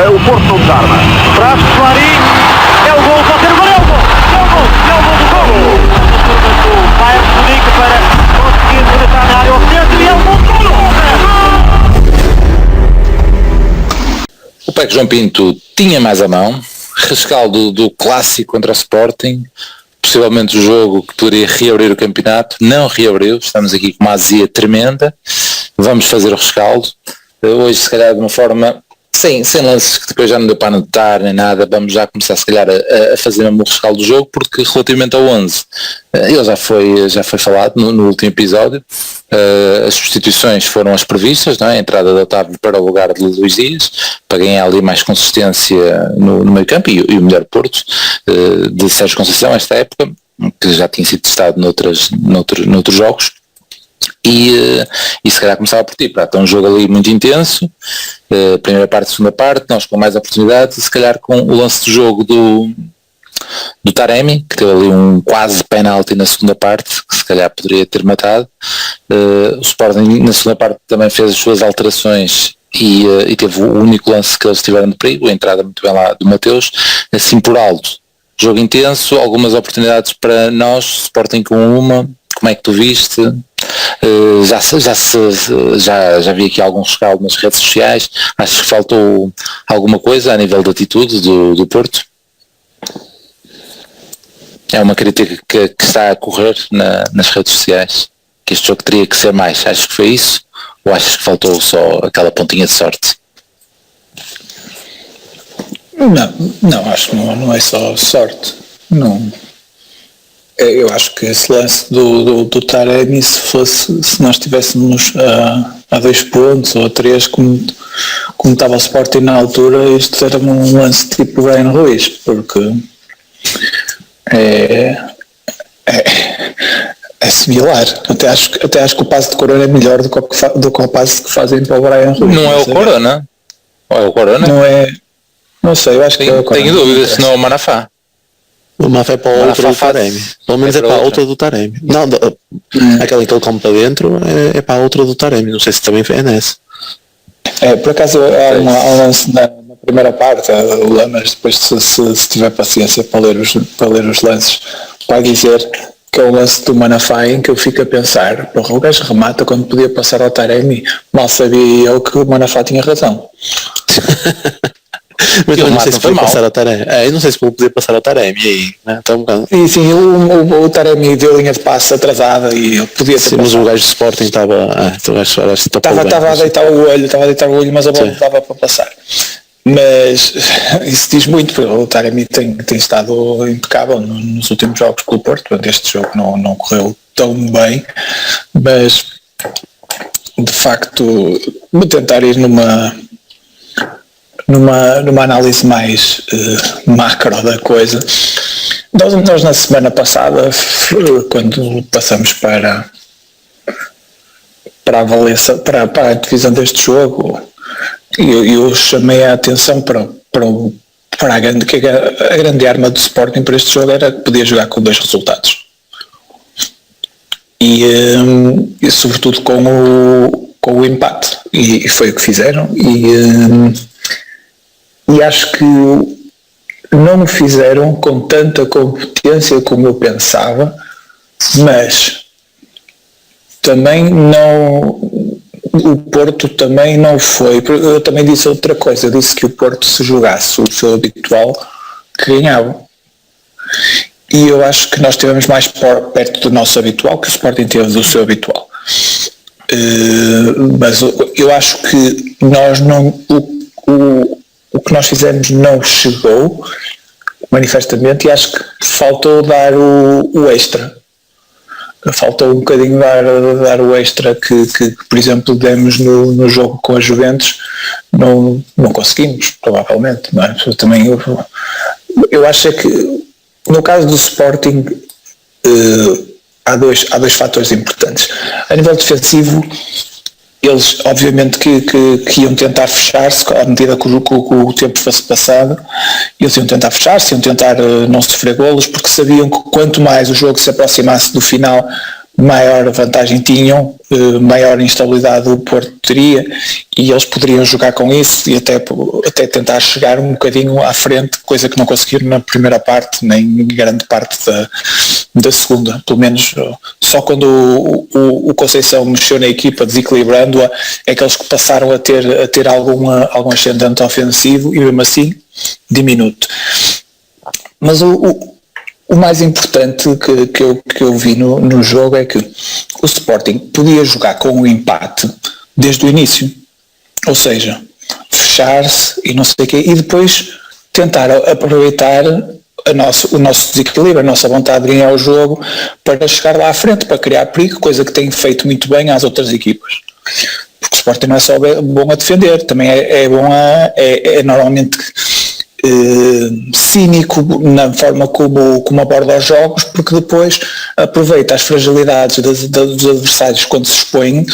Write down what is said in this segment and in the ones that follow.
o Porto não desarma. Traz Clarim, é o gol, pode ser o gol, é o gol, é o gol do gol. A turma do Bayern de Munique para conseguir levantar na área ao centro e é o gol do gol. O PEC João Pinto tinha mais a mão, rescaldo do clássico contra o Sporting, possivelmente o jogo que poderia reabrir o campeonato, não reabriu, estamos aqui com uma azia tremenda, vamos fazer o rescaldo, hoje se calhar de uma forma, sem lances que depois já não deu para anotar nem nada, vamos já começar se calhar a fazer mesmo o rescaldo do jogo, porque relativamente ao 11, ele já foi falado no último episódio, as substituições foram as previstas, não é? A entrada de Otávio para o lugar de Luís Dias, para ganhar ali mais consistência no meio campo e o melhor Porto de Sérgio Conceição esta época, que já tinha sido testado noutros jogos. E se calhar começava por ti, prato, um jogo ali muito intenso, primeira parte, segunda parte, nós com mais oportunidades, e se calhar com o lance do jogo do Taremi, que teve ali um quase penalti na segunda parte, que se calhar poderia ter matado. O Sporting na segunda parte também fez as suas alterações e teve o único lance que eles tiveram de perigo, a entrada muito bem lá do Mateus, assim por alto. Jogo intenso, algumas oportunidades para nós, Sporting com uma, como é que tu viste? Já vi aqui algum rescaldo nas redes sociais, acho que faltou alguma coisa a nível de atitude do Porto? É uma crítica que está a correr nas redes sociais, que este jogo teria que ser mais. Achas que foi isso? Ou achas que faltou só aquela pontinha de sorte? Não, acho que não é só sorte. Não. Eu acho que esse lance do Taremi, se nós estivéssemos a 2 pontos ou a 3, como estava o Sporting na altura, isto era um lance tipo Brian Ruiz, porque é similar. Até acho que o passe de Corona é melhor do que o passe que fazem para o Brian Ruiz. Não é o Corona? Ou é o Corona? Não é. Não sei, eu acho que é o Corona. Tenho dúvidas se não é o Manafá. O Manafá é para a outra do Taremi. Pelo menos é para a outra do Taremi. Não, aquela que ele come para dentro é para a outra do Taremi. Não sei se também é nessa. Por acaso há um lance na primeira parte, o Lamas, depois se tiver paciência para ler os lances, vai dizer que é o lance do Manafá em que eu fico a pensar, porra, o gajo remata quando podia passar ao Taremi, mal sabia eu que o Manafá tinha razão. Mas eu não sei se podia passar ao Taremi. Eu não sei se podia passar ao Taremi aí, né? Tá um bocado. E sim, o Taremi deu linha de passe atrasada e eu podia ter. Sim, mas o gajo de Sporting estava a deitar o olho, mas a bola dava para passar. Mas isso diz muito, porque o Taremi tem estado impecável nos últimos jogos pelo Porto. Este jogo não correu tão bem, mas de facto vou tentar ir numa análise mais macro da coisa. Nós na semana passada, quando passamos para a avaliação, para a divisão deste jogo, eu chamei a atenção para a grande arma do Sporting para este jogo era que podia jogar com 2 resultados. E sobretudo com o empate. E foi o que fizeram. E acho que não o fizeram com tanta competência como eu pensava, mas também o Porto também não foi. Eu também disse outra coisa, eu disse que o Porto, se jogasse o seu habitual, que ganhava. E eu acho que nós estivemos mais perto do nosso habitual que o Sporting teve do seu habitual. Mas eu acho que nós não... O que nós fizemos não chegou manifestamente, e acho que faltou dar o extra. Faltou um bocadinho dar o extra que por exemplo, demos no jogo com a Juventus. Não conseguimos, provavelmente. Não é? Eu acho que no caso do Sporting há dois fatores importantes. A nível defensivo, eles obviamente que iam tentar fechar-se à medida que o tempo fosse passado. Eles iam tentar fechar-se, iam tentar não sofrer golos, porque sabiam que quanto mais o jogo se aproximasse do final, maior vantagem tinham, maior instabilidade o Porto teria, e eles poderiam jogar com isso e até tentar chegar um bocadinho à frente, coisa que não conseguiram na primeira parte, nem em grande parte da segunda. Pelo menos só quando o Conceição mexeu na equipa, desequilibrando-a, é que eles passaram a ter algum ascendente ofensivo, e mesmo assim diminuto. Mas o mais importante que eu vi no jogo é que o Sporting podia jogar com o empate desde o início, ou seja, fechar-se e não sei o quê, e depois tentar aproveitar o nosso desequilíbrio, a nossa vontade de ganhar o jogo para chegar lá à frente, para criar perigo, coisa que tem feito muito bem às outras equipas. Porque o Sporting não é só bom a defender, também é bom normalmente cínico na forma como aborda os jogos, porque depois aproveita as fragilidades dos adversários quando se expõem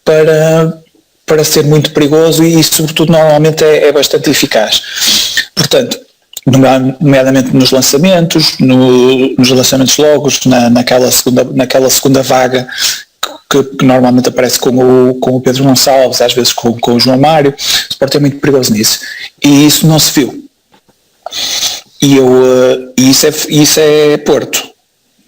para ser muito perigoso, e sobretudo normalmente é bastante eficaz. Portanto, nomeadamente nos lançamentos, nos lançamentos longos, naquela segunda vaga que normalmente aparece com o Pedro Gonçalves, às vezes com o João Mário. O Sporting é muito perigoso nisso, e isso não se viu. E isso é Porto.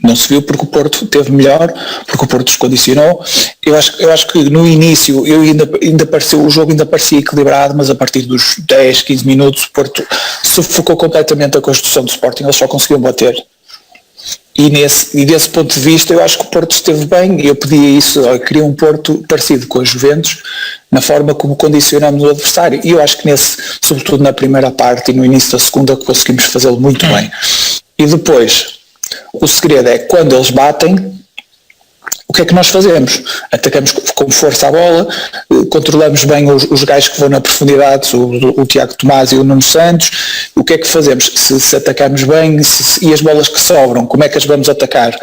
Não se viu porque o Porto teve melhor, porque o Porto descondicionou. Eu acho que no início o jogo ainda parecia equilibrado, mas a partir dos 10, 15 minutos o Porto sufocou completamente a construção do Sporting, eles só conseguiam bater. E desse ponto de vista eu acho que o Porto esteve bem, e eu pedia isso, eu queria um Porto parecido com a Juventus, na forma como condicionamos o adversário, e eu acho que sobretudo na primeira parte e no início da segunda, conseguimos fazê-lo muito bem. E depois, o segredo é, quando eles batem, o que é que nós fazemos? Atacamos com força a bola, controlamos bem os gajos que vão na profundidade, o Tiago Tomás e o Nuno Santos. O que é que fazemos? Se atacamos bem, e as bolas que sobram, como é que as vamos atacar?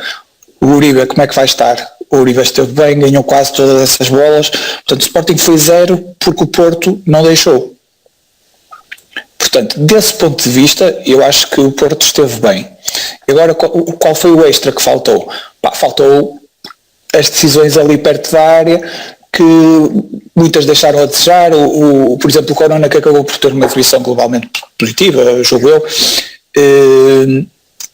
O Uribe, como é que vai estar? O Uribe esteve bem, ganhou quase todas essas bolas. Portanto, o Sporting foi 0 porque o Porto não deixou. Portanto, desse ponto de vista, eu acho que o Porto esteve bem. Agora, qual foi o extra que faltou? Faltou as decisões ali perto da área, que muitas deixaram a desejar. Por exemplo, o Corona, que acabou por ter uma exibição globalmente positiva, julgo eu.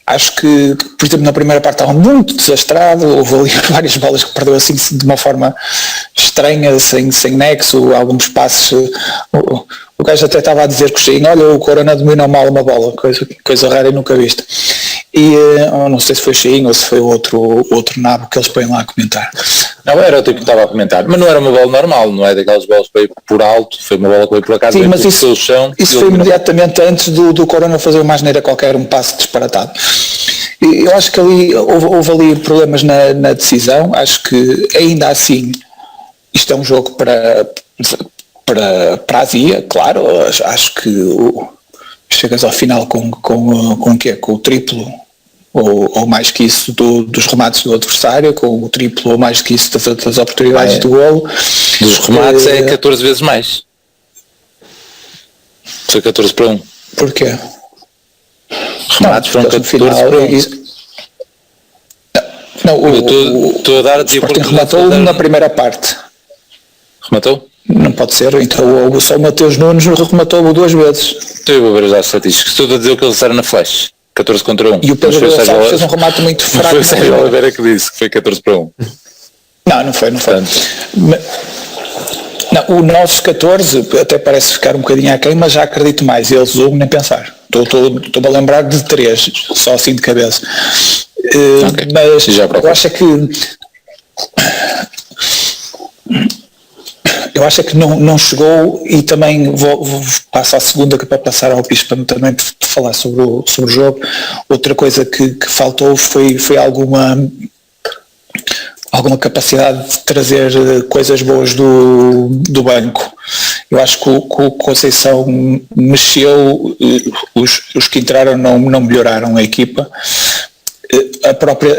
Acho que, por exemplo, na primeira parte estava muito desastrado, houve ali várias bolas que perdeu assim de uma forma estranha, sem nexo, alguns passos. O gajo até estava a dizer que olha, o Corona dominou mal uma bola, coisa rara e nunca vista. E não sei se foi Cheinho ou se foi outro nabo que eles põem lá a comentar. Não, era o tipo que estava a comentar, mas não era uma bola normal, não é daquelas bolas que veio por alto, foi uma bola que veio por acaso. Sim, mas isso foi imediatamente antes do Corona fazer uma asneira qualquer, um passo disparatado. Eu acho que ali houve ali problemas na decisão. Acho que ainda assim isto é um jogo para a Zia, claro. Acho que chegas ao final com o triplo ou mais que isso dos remates do adversário, com o triplo ou mais que isso das oportunidades do golo. Dos remates é 14 vezes mais. Foi 14-1. Porquê? Remates foram 14-1. Estou a dar a Sporting rematou na primeira parte. Rematou? Não pode ser, então só o Mateus Nunes rematou 2 vezes. Então eu vou ver as estatísticas. Estou a dizer o que eles disseram na flash. 14-1. E o Pedro Gonçalves fez um remate muito fraco. Foi o Sérgio Oliveira que disse que foi 14-1. Não foi. O nosso 14 até parece ficar um bocadinho aquém, mas já acredito mais. Eles nem pensar. Estou a lembrar de 3, só assim de cabeça. Okay. Mas eu acho que não chegou, e também vou passar a segunda, que é para passar ao Bispo também falar sobre o jogo. Outra coisa que faltou foi alguma capacidade de trazer coisas boas do banco. Eu acho que o Conceição mexeu, os que entraram não melhoraram a equipa. A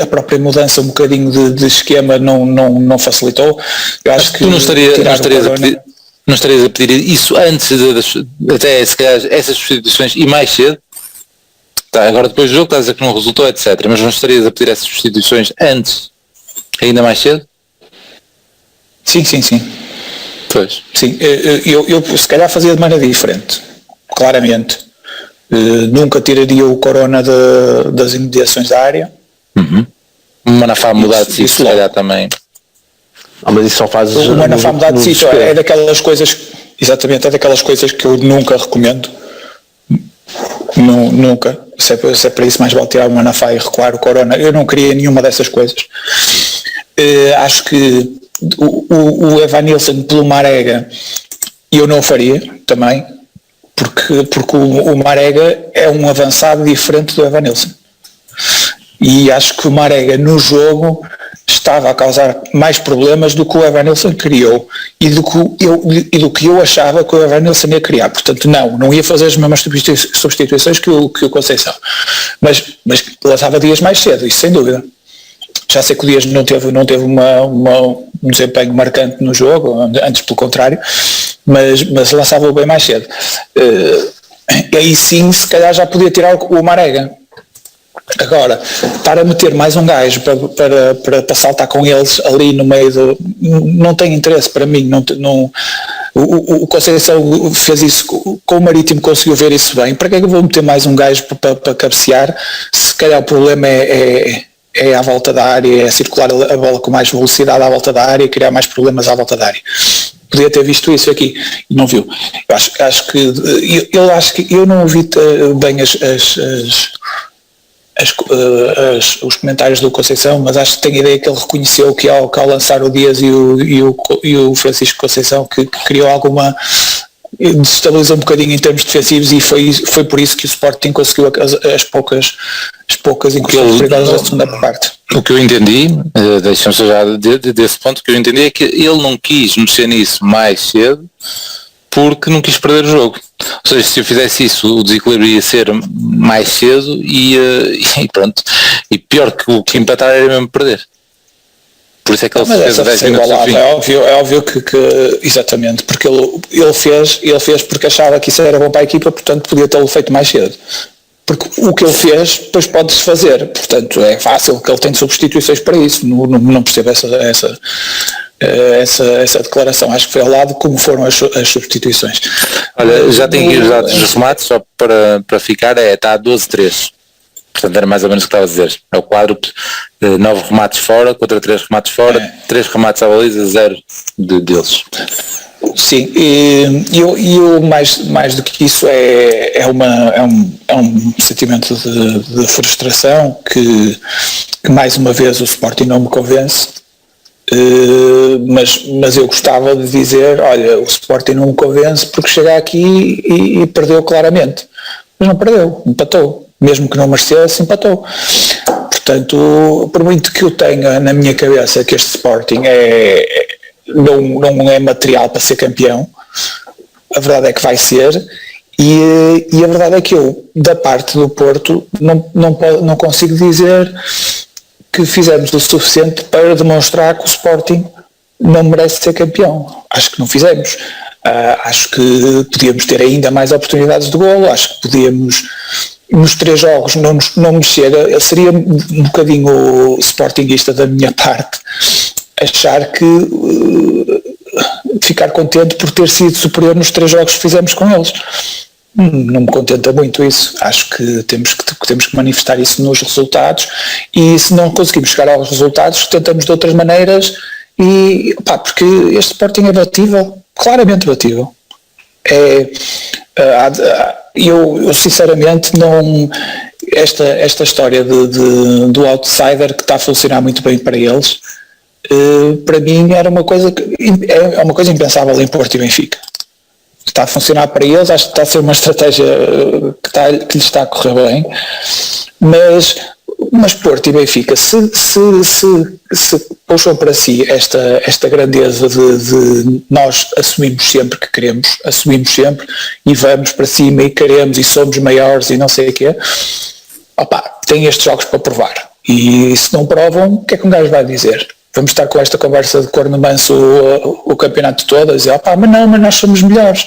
própria mudança um bocadinho de esquema não facilitou. Eu acho que não estarias a pedir isso antes até se calhar essas substituições e mais cedo. Agora depois do jogo estás a dizer que não resultou, etc. Mas não estarias a pedir essas substituições antes Ainda mais cedo? Sim. Pois. Sim, eu se calhar fazia de maneira diferente, claramente. Nunca tiraria o Corona das imediações da área. O Manafá mudar de sítio, se calhar também. Mas isso só fazes... O Manafá mudar de sítio é daquelas coisas, exatamente, é daquelas coisas que eu nunca recomendo. Nunca. Se é para isso, mais vale tirar o Manafá e recuar o Corona. Eu não queria nenhuma dessas coisas. Acho que o Evanilson pelo Marega eu não o faria também, porque o Marega é um avançado diferente do Evanilson. E acho que o Marega no jogo estava a causar mais problemas do que o Evanilson criou e do que eu achava que o Evanilson ia criar. Portanto, não ia fazer as mesmas substituições que o Conceição. Mas lançava Dias mais cedo, isso sem dúvida. Já sei que o Dias não teve um desempenho marcante no jogo, antes pelo contrário, mas lançava-o bem mais cedo. E aí sim, se calhar já podia tirar o Marega. Agora, estar a meter mais um gajo para saltar com eles ali no meio do... Não tem interesse para mim. O Conceição fez isso com o Marítimo, conseguiu ver isso bem. Para que é que eu vou meter mais um gajo para cabecear? Se calhar o problema é à volta da área, é circular a bola com mais velocidade à volta da área e criar mais problemas à volta da área. Podia ter visto isso aqui e não viu. Acho que eu não ouvi bem os comentários do Conceição, mas acho que tenho a ideia que ele reconheceu que ao lançar o Dias e o Francisco Conceição que criou alguma... desestabilizou um bocadinho em termos defensivos e foi por isso que o Sporting conseguiu as poucas incursões perigosas da segunda parte. O que eu entendi, deixa-me já desse ponto, o que eu entendi é que ele não quis mexer nisso mais cedo porque não quis perder o jogo. Ou seja, se eu fizesse isso, o desequilíbrio ia ser mais cedo e pronto. E pior que o que empatar era mesmo perder. Por isso é que ele fez 10 minutos no fim. É óbvio que exatamente, porque ele fez porque achava que isso era bom para a equipa, portanto podia tê-lo feito mais cedo. Porque o que ele fez, depois pode-se fazer, portanto é fácil, que ele tem substituições para isso, não percebo essa declaração, acho que foi ao lado como foram as substituições. Olha, já tenho aqui os dados dos remates, só para ficar, está a 12-3. Portanto, era mais ou menos o que estava a dizer. É o quadro, 9 remates fora, contra 3 remates fora, 3 remates à baliza, 0 deles. Sim, e mais do que isso é um sentimento de frustração que mais uma vez o Sporting não me convence, mas eu gostava de dizer, olha, o Sporting não me convence porque chega aqui e perdeu claramente. Mas não perdeu, empatou. Mesmo que não merecesse, empatou. Portanto, por muito que eu tenha na minha cabeça que este Sporting não é material para ser campeão, a verdade é que vai ser, e a verdade é que eu, da parte do Porto, não consigo dizer que fizemos o suficiente para demonstrar que o Sporting não merece ser campeão. Acho que não fizemos. Acho que podíamos ter ainda mais oportunidades de golo, acho que podíamos, nos 3 jogos não me chega, seria um bocadinho sportinguista da minha parte achar que ficar contente por ter sido superior nos 3 jogos que fizemos com eles. Não me contenta muito isso. Acho que temos que manifestar isso nos resultados, e se não conseguimos chegar aos resultados tentamos de outras maneiras, porque este Sporting é batível, claramente batível. Eu sinceramente não... Esta história do outsider que está a funcionar muito bem para eles, para mim é uma coisa impensável em Porto e Benfica. Está a funcionar para eles, acho que está a ser uma estratégia que lhes está a correr bem, mas Porto e Benfica, se puxam para si esta grandeza de nós assumimos sempre que queremos, assumimos sempre e vamos para cima e queremos e somos maiores e não sei o quê, têm estes jogos para provar, e se não provam, o que é que um gajo vai dizer? Vamos estar com esta conversa de corno manso o campeonato todo a dizer, mas nós somos melhores.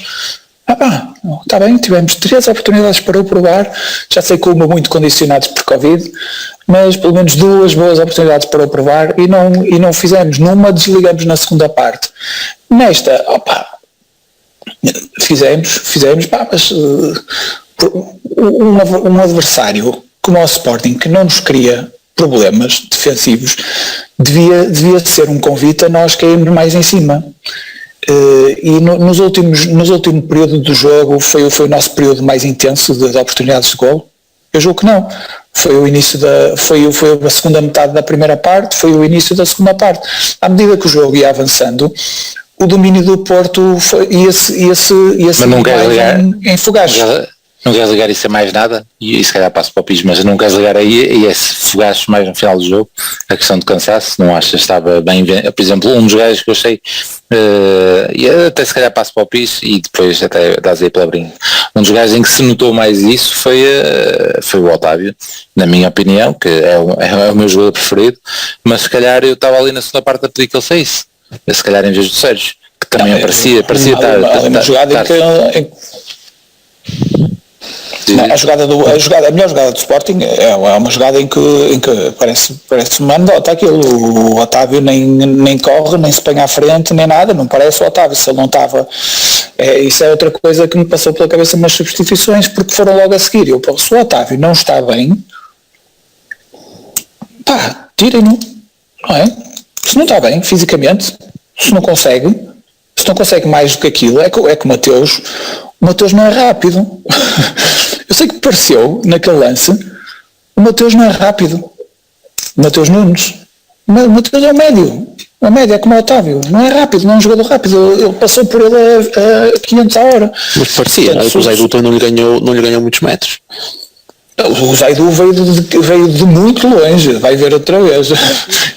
Está bem, tivemos 3 oportunidades para o provar, já sei que uma muito condicionados por Covid, mas pelo menos 2 boas oportunidades para o provar e não fizemos. Numa desligamos na segunda parte. Nesta, fizemos, mas um adversário como o Sporting, que não nos cria problemas defensivos, devia ser um convite a nós cairmos mais em cima. E nos últimos período do jogo foi o nosso período mais intenso de oportunidades de golo. Eu julgo que não. Foi a segunda metade da primeira parte, foi o início da segunda parte. À medida que o jogo ia avançando, o domínio do Porto ia-se em fogachos. Não queres ligar isso a mais nada, e se calhar passo para o piso, mas não queres ligar aí a esse fogacho mais no final do jogo, a questão de cansaço, não achas que estava bem, por exemplo, um dos gajos que eu achei, e até se calhar passo para o piso e depois até dás aí palavrinha, um dos gajos em que se notou mais isso foi o Otávio, na minha opinião, que é o meu jogador preferido, mas se calhar eu estava ali na segunda parte a pedir que ele saísse, se calhar em vez do Sérgio, que também parecia estar... jogada a melhor jogada do Sporting é uma jogada em que parece uma anedota aquilo. O Otávio nem corre, nem se põe à frente, nem nada, não parece o Otávio. Se ele não estava, isso é outra coisa que me passou pela cabeça nas substituições, porque foram logo a seguir. Se o Otávio não está bem, tirem-no, não é? Se não está bem fisicamente, se não consegue mais do que aquilo, é que o Mateus não é rápido. Eu sei que pareceu naquele lance, o Mateus não é rápido. O Mateus Nunes. O Mateus é o médio. A média é como o Otávio. Não é rápido, não é um jogador rápido. Ele passou por ele a 500 a hora. Mas parecia, o Zaidu não lhe ganhou muitos metros. O Zaidu veio de muito longe, vai ver outra vez.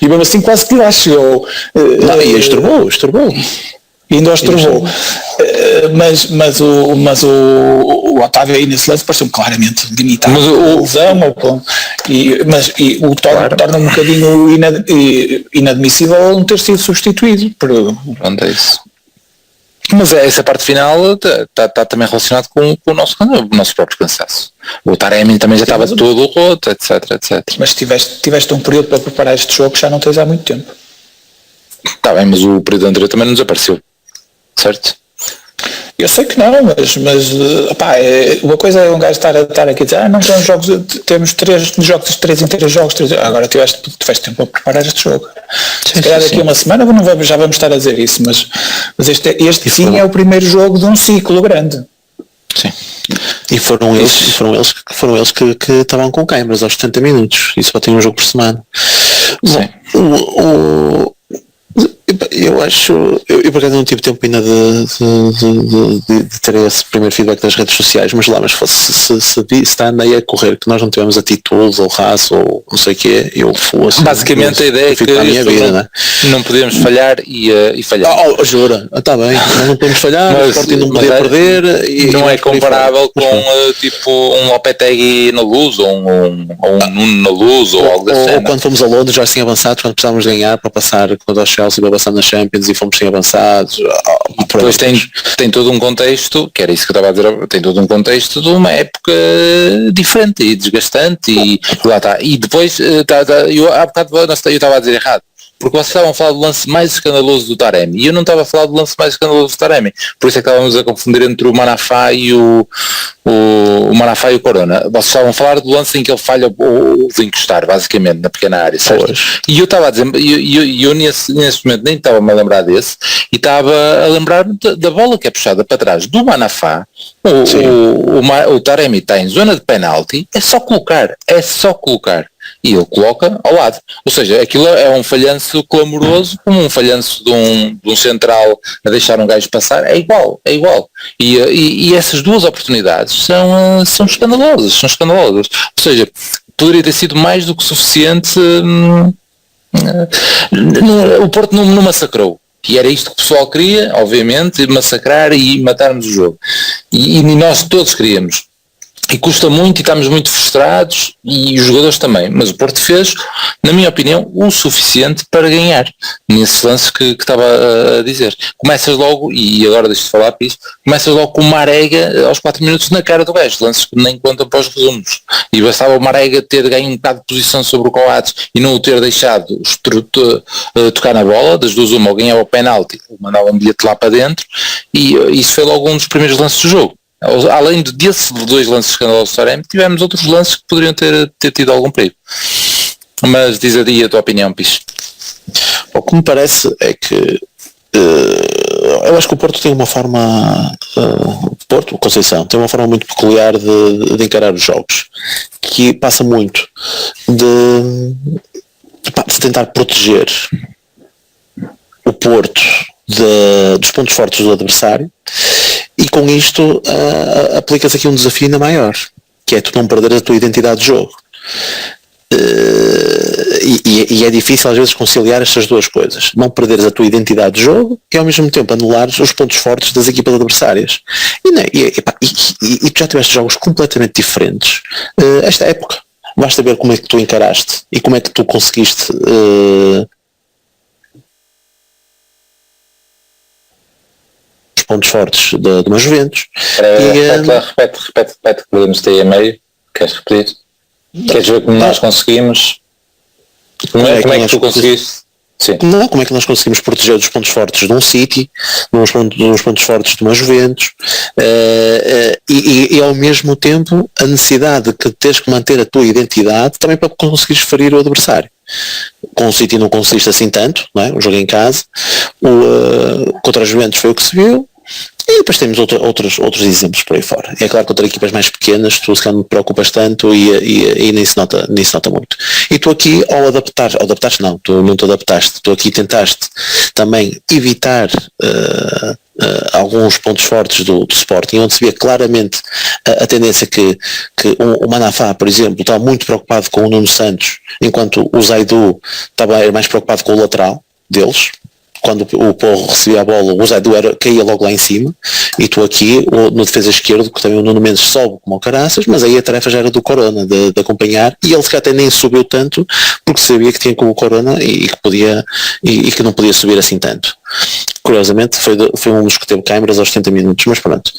E mesmo assim quase que lá chegou. E estorbou. E ainda os trovou. Mas o Otávio aí nesse lance pareceu-me claramente limitado. Mas o torna um bocadinho inadmissível não ter sido substituído. Pronto, é isso. Mas essa parte final está também relacionado com o nosso próprio cansaço. O Taremi também já estava todo roto, etc. Mas tiveste um período para preparar este jogo que já não tens há muito tempo. Está bem, mas o período anterior também não desapareceu. Certo? Eu sei que não, mas uma coisa é um gajo estar aqui a dizer, não temos jogos, temos 3 jogos, 3 em 3 jogos, agora tiveste tempo para preparar este jogo. Se calhar daqui a uma semana já vamos estar a dizer isso, mas este sim é o primeiro jogo de um ciclo grande. Sim. E foram eles que estavam com câimbras aos 70 minutos, e só tinham um jogo por semana. Sim. Bom, eu acho, eu por acaso não tive tempo ainda de ter esse primeiro feedback das redes sociais, mas se está andei a correr que nós não tivemos atitudes ou raça ou não sei o quê, eu fosse. Basicamente a ideia é que não podemos falhar e falhar. Jura? Está bem, nós não podemos falhar, o Sporting não podia perder. E não é comparável com tipo um Lopetegui na Luz ou um Nuno na Luz ou algo assim. Ou quando fomos a Londres já assim avançados, quando precisávamos ganhar para passar contra o Chelsea, para passar na Champions e fomos sem avançados. Depois tem todo um contexto, que era isso que eu estava a dizer, tem todo um contexto de uma época diferente e desgastante e lá está. E depois, há bocado eu estava a dizer errado, porque vocês estavam a falar do lance mais escandaloso do Taremi e eu não estava a falar do lance mais escandaloso do Taremi, por isso é que estávamos a confundir entre o Manafá e o Manafá e o Corona. Vocês estavam a falar do lance em que ele falha o de encostar, basicamente, na pequena área, certo? E eu estava a dizer, eu nesse momento nem estava-me a lembrar desse, e estava a lembrar da bola que é puxada para trás do Manafá. O Taremi está em zona de penalti, é só colocar. E ele coloca ao lado. Ou seja, aquilo é um falhanço clamoroso, como um falhanço de um central a deixar um gajo passar, é igual. E essas duas oportunidades são escandalosas. Ou seja, poderia ter sido mais do que suficiente. O Porto não massacrou. E era isto que o pessoal queria, obviamente, massacrar e matarmos o jogo. E nós todos queríamos. E custa muito e estamos muito frustrados e os jogadores também, mas o Porto fez, na minha opinião, o suficiente para ganhar nesses lances que estava a dizer. Começas logo, e agora deixa-te falar, Pis, começas logo com o Marega aos 4 minutos na cara do gajo, lances que nem contam para os resumos. E bastava o Marega ter ganho um bocado de posição sobre o Coates e não o ter deixado tocar na bola, das duas uma, ou ganhava o penalti, ou mandava um bilhete lá para dentro, e isso foi logo um dos primeiros lances do jogo. Além desses 2 lances escandalosos do Taremi, tivemos outros lances que poderiam ter tido algum perigo. Mas diz aí a tua opinião, Pis. O que me parece é que eu acho que o Porto tem uma forma, Porto, Conceição, tem uma forma muito peculiar de encarar os jogos, que passa muito de tentar proteger o Porto dos pontos fortes do adversário, e com isto aplicas aqui um desafio ainda maior, que é tu não perder a tua identidade de jogo. E é difícil às vezes conciliar estas duas coisas, não perderes a tua identidade de jogo e ao mesmo tempo anulares os pontos fortes das equipas adversárias. E tu já tiveste jogos completamente diferentes esta época. Basta ver como é que tu encaraste e como é que tu conseguiste os pontos fortes de uma Juventus. Repete, que podemos ter a meio. Queres repetir? Queres ver como nós conseguimos? Como é que tu conseguiste? Sim. Não, como é que nós conseguimos proteger dos pontos fortes de um City, dos pontos fortes de uma Juventus, e ao mesmo tempo a necessidade de teres que manter a tua identidade também para conseguires ferir o adversário. Com o City não conseguiste assim tanto, não é? Um jogo em casa, contra a Juventus foi o que se viu. E depois temos outros exemplos por aí fora. É claro que contra equipas mais pequenas tu se calhar não te preocupas tanto e nem se nota muito. E tu aqui ao adaptaste não, tu não te adaptaste, tu aqui tentaste também evitar alguns pontos fortes do Sporting, onde se via claramente a tendência que o Manafá, por exemplo, estava muito preocupado com o Nuno Santos, enquanto o Zaidu estava mais preocupado com o lateral deles. Quando o Porro recebia a bola, o Zaidu caía logo lá em cima, e tu aqui, no defesa esquerdo, que também o Nuno Mendes sobe como o caraças, mas aí a tarefa já era do Corona, de acompanhar, e ele até nem subiu tanto, porque sabia que tinha com o Corona e que não podia subir assim tanto. Curiosamente, foi um dos que teve câimbras aos 70 minutos, mas pronto.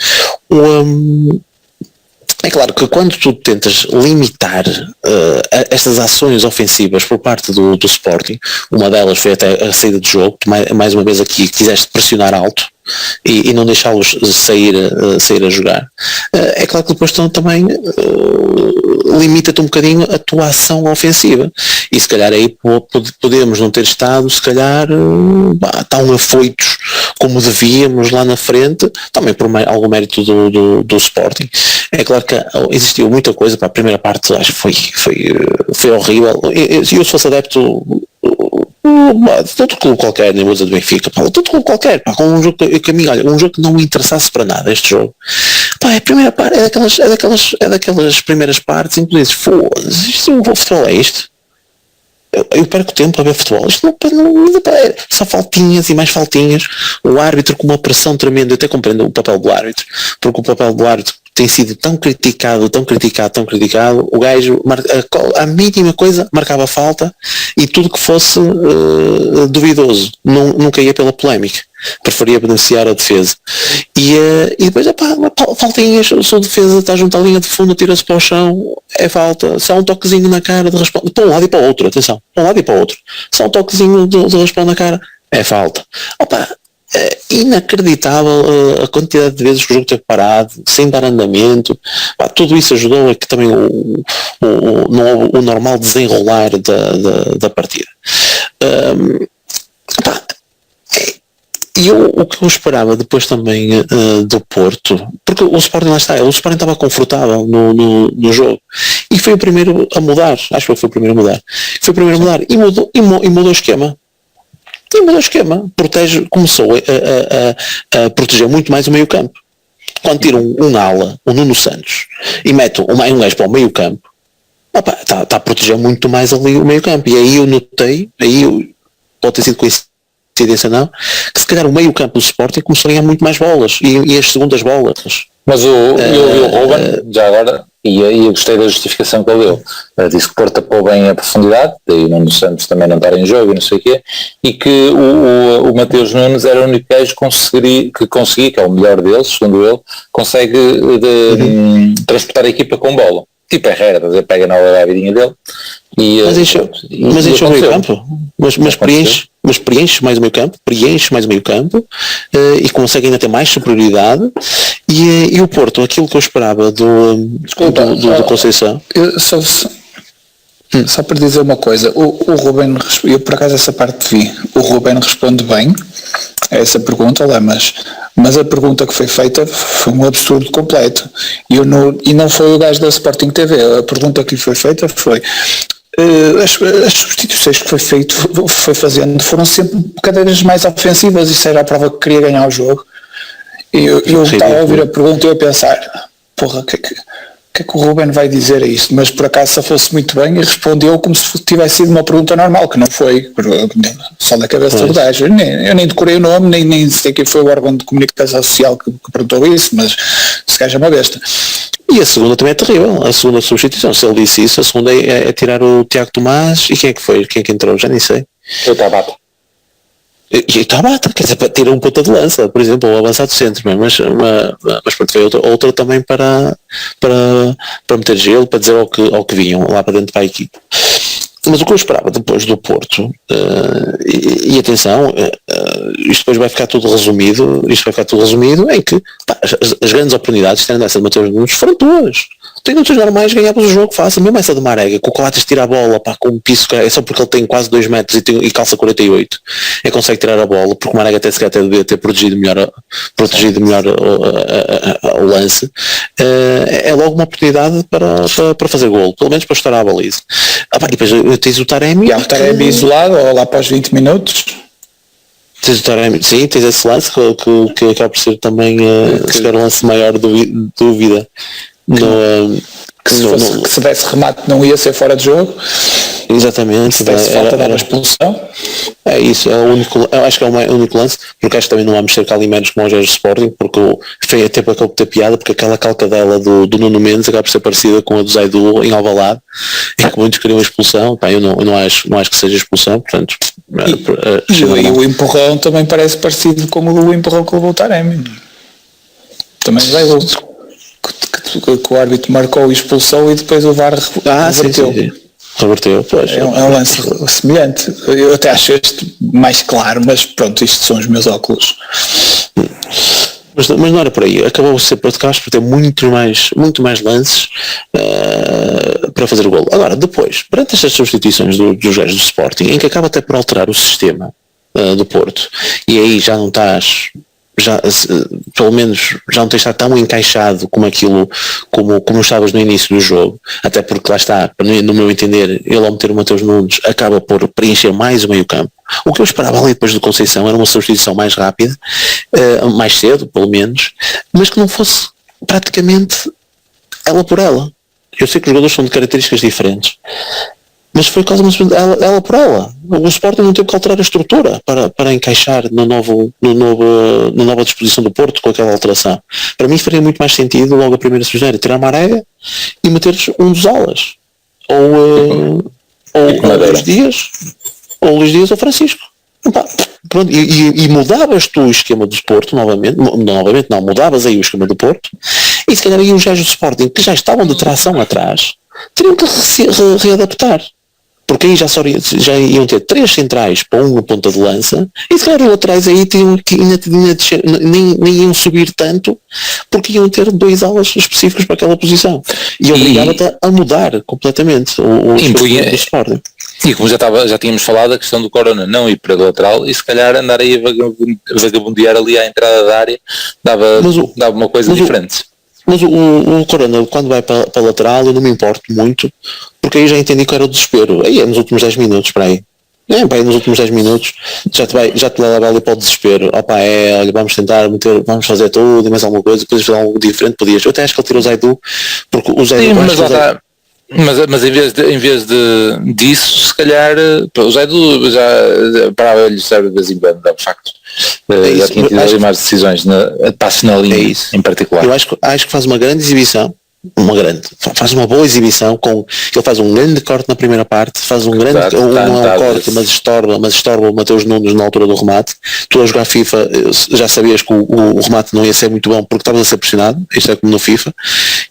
É claro que quando tu tentas limitar estas ações ofensivas por parte do Sporting, uma delas foi até a saída de jogo, mais uma vez aqui quiseste pressionar alto e não deixá-los sair a jogar, é claro que depois também limita-te um bocadinho a tua ação ofensiva, e se calhar aí podemos não ter estado se calhar tão afoitos como devíamos lá na frente, também por algum mérito do Sporting. É claro que existiu muita coisa, para a primeira parte acho que foi horrível. Eu se fosse adepto todo clube qualquer, nem vou dizer do Benfica, todo clube qualquer, com um jogo um jogo que não me interessasse para nada, este jogo, a primeira parte é daquelas primeiras partes em que dizes, foda-se, isto o futebol é isto? Eu perco tempo a ver futebol, isto não só faltinhas e mais faltinhas, o árbitro com uma pressão tremenda. Eu até compreendo o papel do árbitro, porque o papel do árbitro tem sido tão criticado, o gajo, a mínima coisa marcava falta, e tudo que fosse duvidoso, não caía pela polémica, preferia beneficiar a defesa. E depois, faltinhas, se a defesa está junto à linha de fundo, tira-se para o chão, é falta. Se há um toquezinho na cara de responde, para um lado e para o outro, atenção, para um lado e para o outro, se há um toquezinho de responde na cara, é falta. É inacreditável a quantidade de vezes que o jogo teve parado, sem dar andamento. Tudo isso ajudou a que também o normal desenrolar da partida. E o que eu esperava depois também do Porto, porque o Sporting lá está, o Sporting estava confortável no jogo, e foi o primeiro a mudar, acho que foi o primeiro a mudar, e mudou o esquema. Começou a proteger muito mais o meio campo. Quando tira um ala, o Nuno Santos, e mete um gajo para o meio campo, está a proteger muito mais ali o meio campo. E aí eu notei, pode ter sido coincidência não, que se calhar o meio campo do Sporting começou a ganhar muito mais bolas, e as segundas bolas Mas eu vi o Ruben, já agora, e eu gostei da justificação que ele deu. Disse que o Porto tapou bem a profundidade, daí o Nuno Santos também não estar em jogo e não sei o quê, e que o Mateus Nunes era o único gajo que conseguia, que é o melhor deles, segundo ele, consegue transportar a equipa com bola. Tipo Herrera, pega na hora da vidinha dele. Mas enche o meio campo, mas preenche mais o meio campo, e consegue ainda ter mais superioridade, e o Porto, aquilo que eu esperava do Conceição. Só para dizer uma coisa, o Ruben, eu por acaso essa parte vi, o Ruben responde bem a essa pergunta, mas a pergunta que foi feita foi um absurdo completo, e não foi o gajo da Sporting TV, a pergunta que lhe foi feita foi as substituições que foi fazendo foram sempre cada vez mais ofensivas, isso era a prova que queria ganhar o jogo. Eu estava a ouvir a pergunta e eu a pensar, porra, o que é que o Ruben vai dizer a isto? Mas por acaso só fosse muito bem e respondeu como se tivesse sido uma pergunta normal, que não foi, só da cabeça do gajo. Eu nem decorei o nome, nem sei quem foi o órgão de comunicação social que perguntou isso, mas esse gajo é uma besta. E a segunda também é terrível, a segunda substituição, se ele disse isso, a segunda é tirar o Tiago Tomás, e quem é que foi? Quem é que entrou? Já nem sei. Eu Tabata. E Tabata, quer dizer, para tirar um ponta de lança, por exemplo, ou avançado centro, mas pronto, foi outra também para meter gelo, para dizer ao que vinham lá para dentro para a equipe. Mas o que eu esperava depois do Porto, e atenção, isto depois vai ficar tudo resumido, em que as grandes oportunidades, tendo essa de Mateus Nunes, foram duas. Tem outros normais, ganhavas o jogo fácil, mesmo essa de Marega, que o Coates tira a bola, com um piso, é só porque ele tem quase 2 metros e calça 48, consegue tirar a bola, porque o Marega até sequer devia ter protegido melhor o lance, é logo uma oportunidade para fazer golo, pelo menos para estar à baliza. E depois tens o Taremi. E o Taremi isolado, ou lá para os 20 minutos. Tens o Taremi, sim, tens esse lance que acaba por ser também o lance maior dúvida. Que se desse remate não ia ser fora de jogo. Exatamente. Se desse falta dava expulsão. É isso, eu acho que é o único lance, porque acho que também não vamos ser calimeros como os do Sporting, porque foi até para ter piada, porque aquela calcadela do Nuno Mendes acaba por ser parecida com a do Zaidu em Alvalade, em que muitos queriam a expulsão. Eu não acho que seja expulsão, portanto. E o empurrão também parece parecido com o empurrão que levou o Taremi. Também Zaidu. Que o árbitro marcou e expulsou e depois o VAR reverteu. Sim. Reverteu, pois. É um lance semelhante. Eu até acho este mais claro, mas pronto, isto são os meus óculos. Mas não era por aí. Acabou de ser por ter muito mais lances para fazer o golo. Agora, depois, perante estas substituições dos gajos do Sporting, em que acaba até por alterar o sistema do Porto, e aí já não estás... pelo menos já não tens de estar tão encaixado como estavas no início do jogo, até porque lá está, no meu entender, ele ao meter o Mateus Nunes acaba por preencher mais o meio campo. O que eu esperava ali depois do Conceição era uma substituição mais rápida, mais cedo pelo menos, mas que não fosse praticamente ela por ela. Eu sei que os jogadores são de características diferentes, mas foi quase ela por ela. O Sporting não teve que alterar a estrutura para encaixar na nova disposição do Porto com aquela alteração. Para mim faria muito mais sentido logo a primeira sugestão, tirar a Marega e meteres um dos alas. Ou o Luís Dias ou Francisco. Pronto, e mudavas tu o esquema do Porto novamente, não, mudavas aí o esquema do Porto, e se calhar aí os gajos do Sporting que já estavam de tração atrás teriam que readaptar. Porque aí já iam ter 3 centrais para uma ponta de lança, e se calhar os laterais aí nem iam subir tanto, porque iam ter 2 alas específicos para aquela posição. E obrigava-te a mudar completamente o Sporting. E como já tínhamos falado, a questão do Corona não ir para o lateral, e se calhar andar aí a vagabundear ali à entrada da área dava uma coisa diferente. Mas o Corona, quando vai para a lateral, eu não me importo muito, porque aí já entendi que era o desespero. Aí é nos últimos 10 minutos, para aí. Nos últimos 10 minutos já te leva ali para o desespero. Olha, vamos tentar meter, vamos fazer tudo e mais alguma coisa, depois fazer algo diferente, podias. Eu até acho que ele tirou o Zaidu, porque o Zaidu... Sim, mas em vez disso, se calhar o Zaidu já parava ele serve de vez em quando, é um facto. já tinha tido ali mais decisões, passos na linha em particular. Eu acho que faz uma grande exibição, faz uma boa exibição, ele faz um grande corte na primeira parte, faz um grande corte, mas estorba o Mateus Nunes na altura do remate. Tu a jogar FIFA já sabias que o remate não ia ser muito bom porque estavas a ser pressionado, isto é como no FIFA,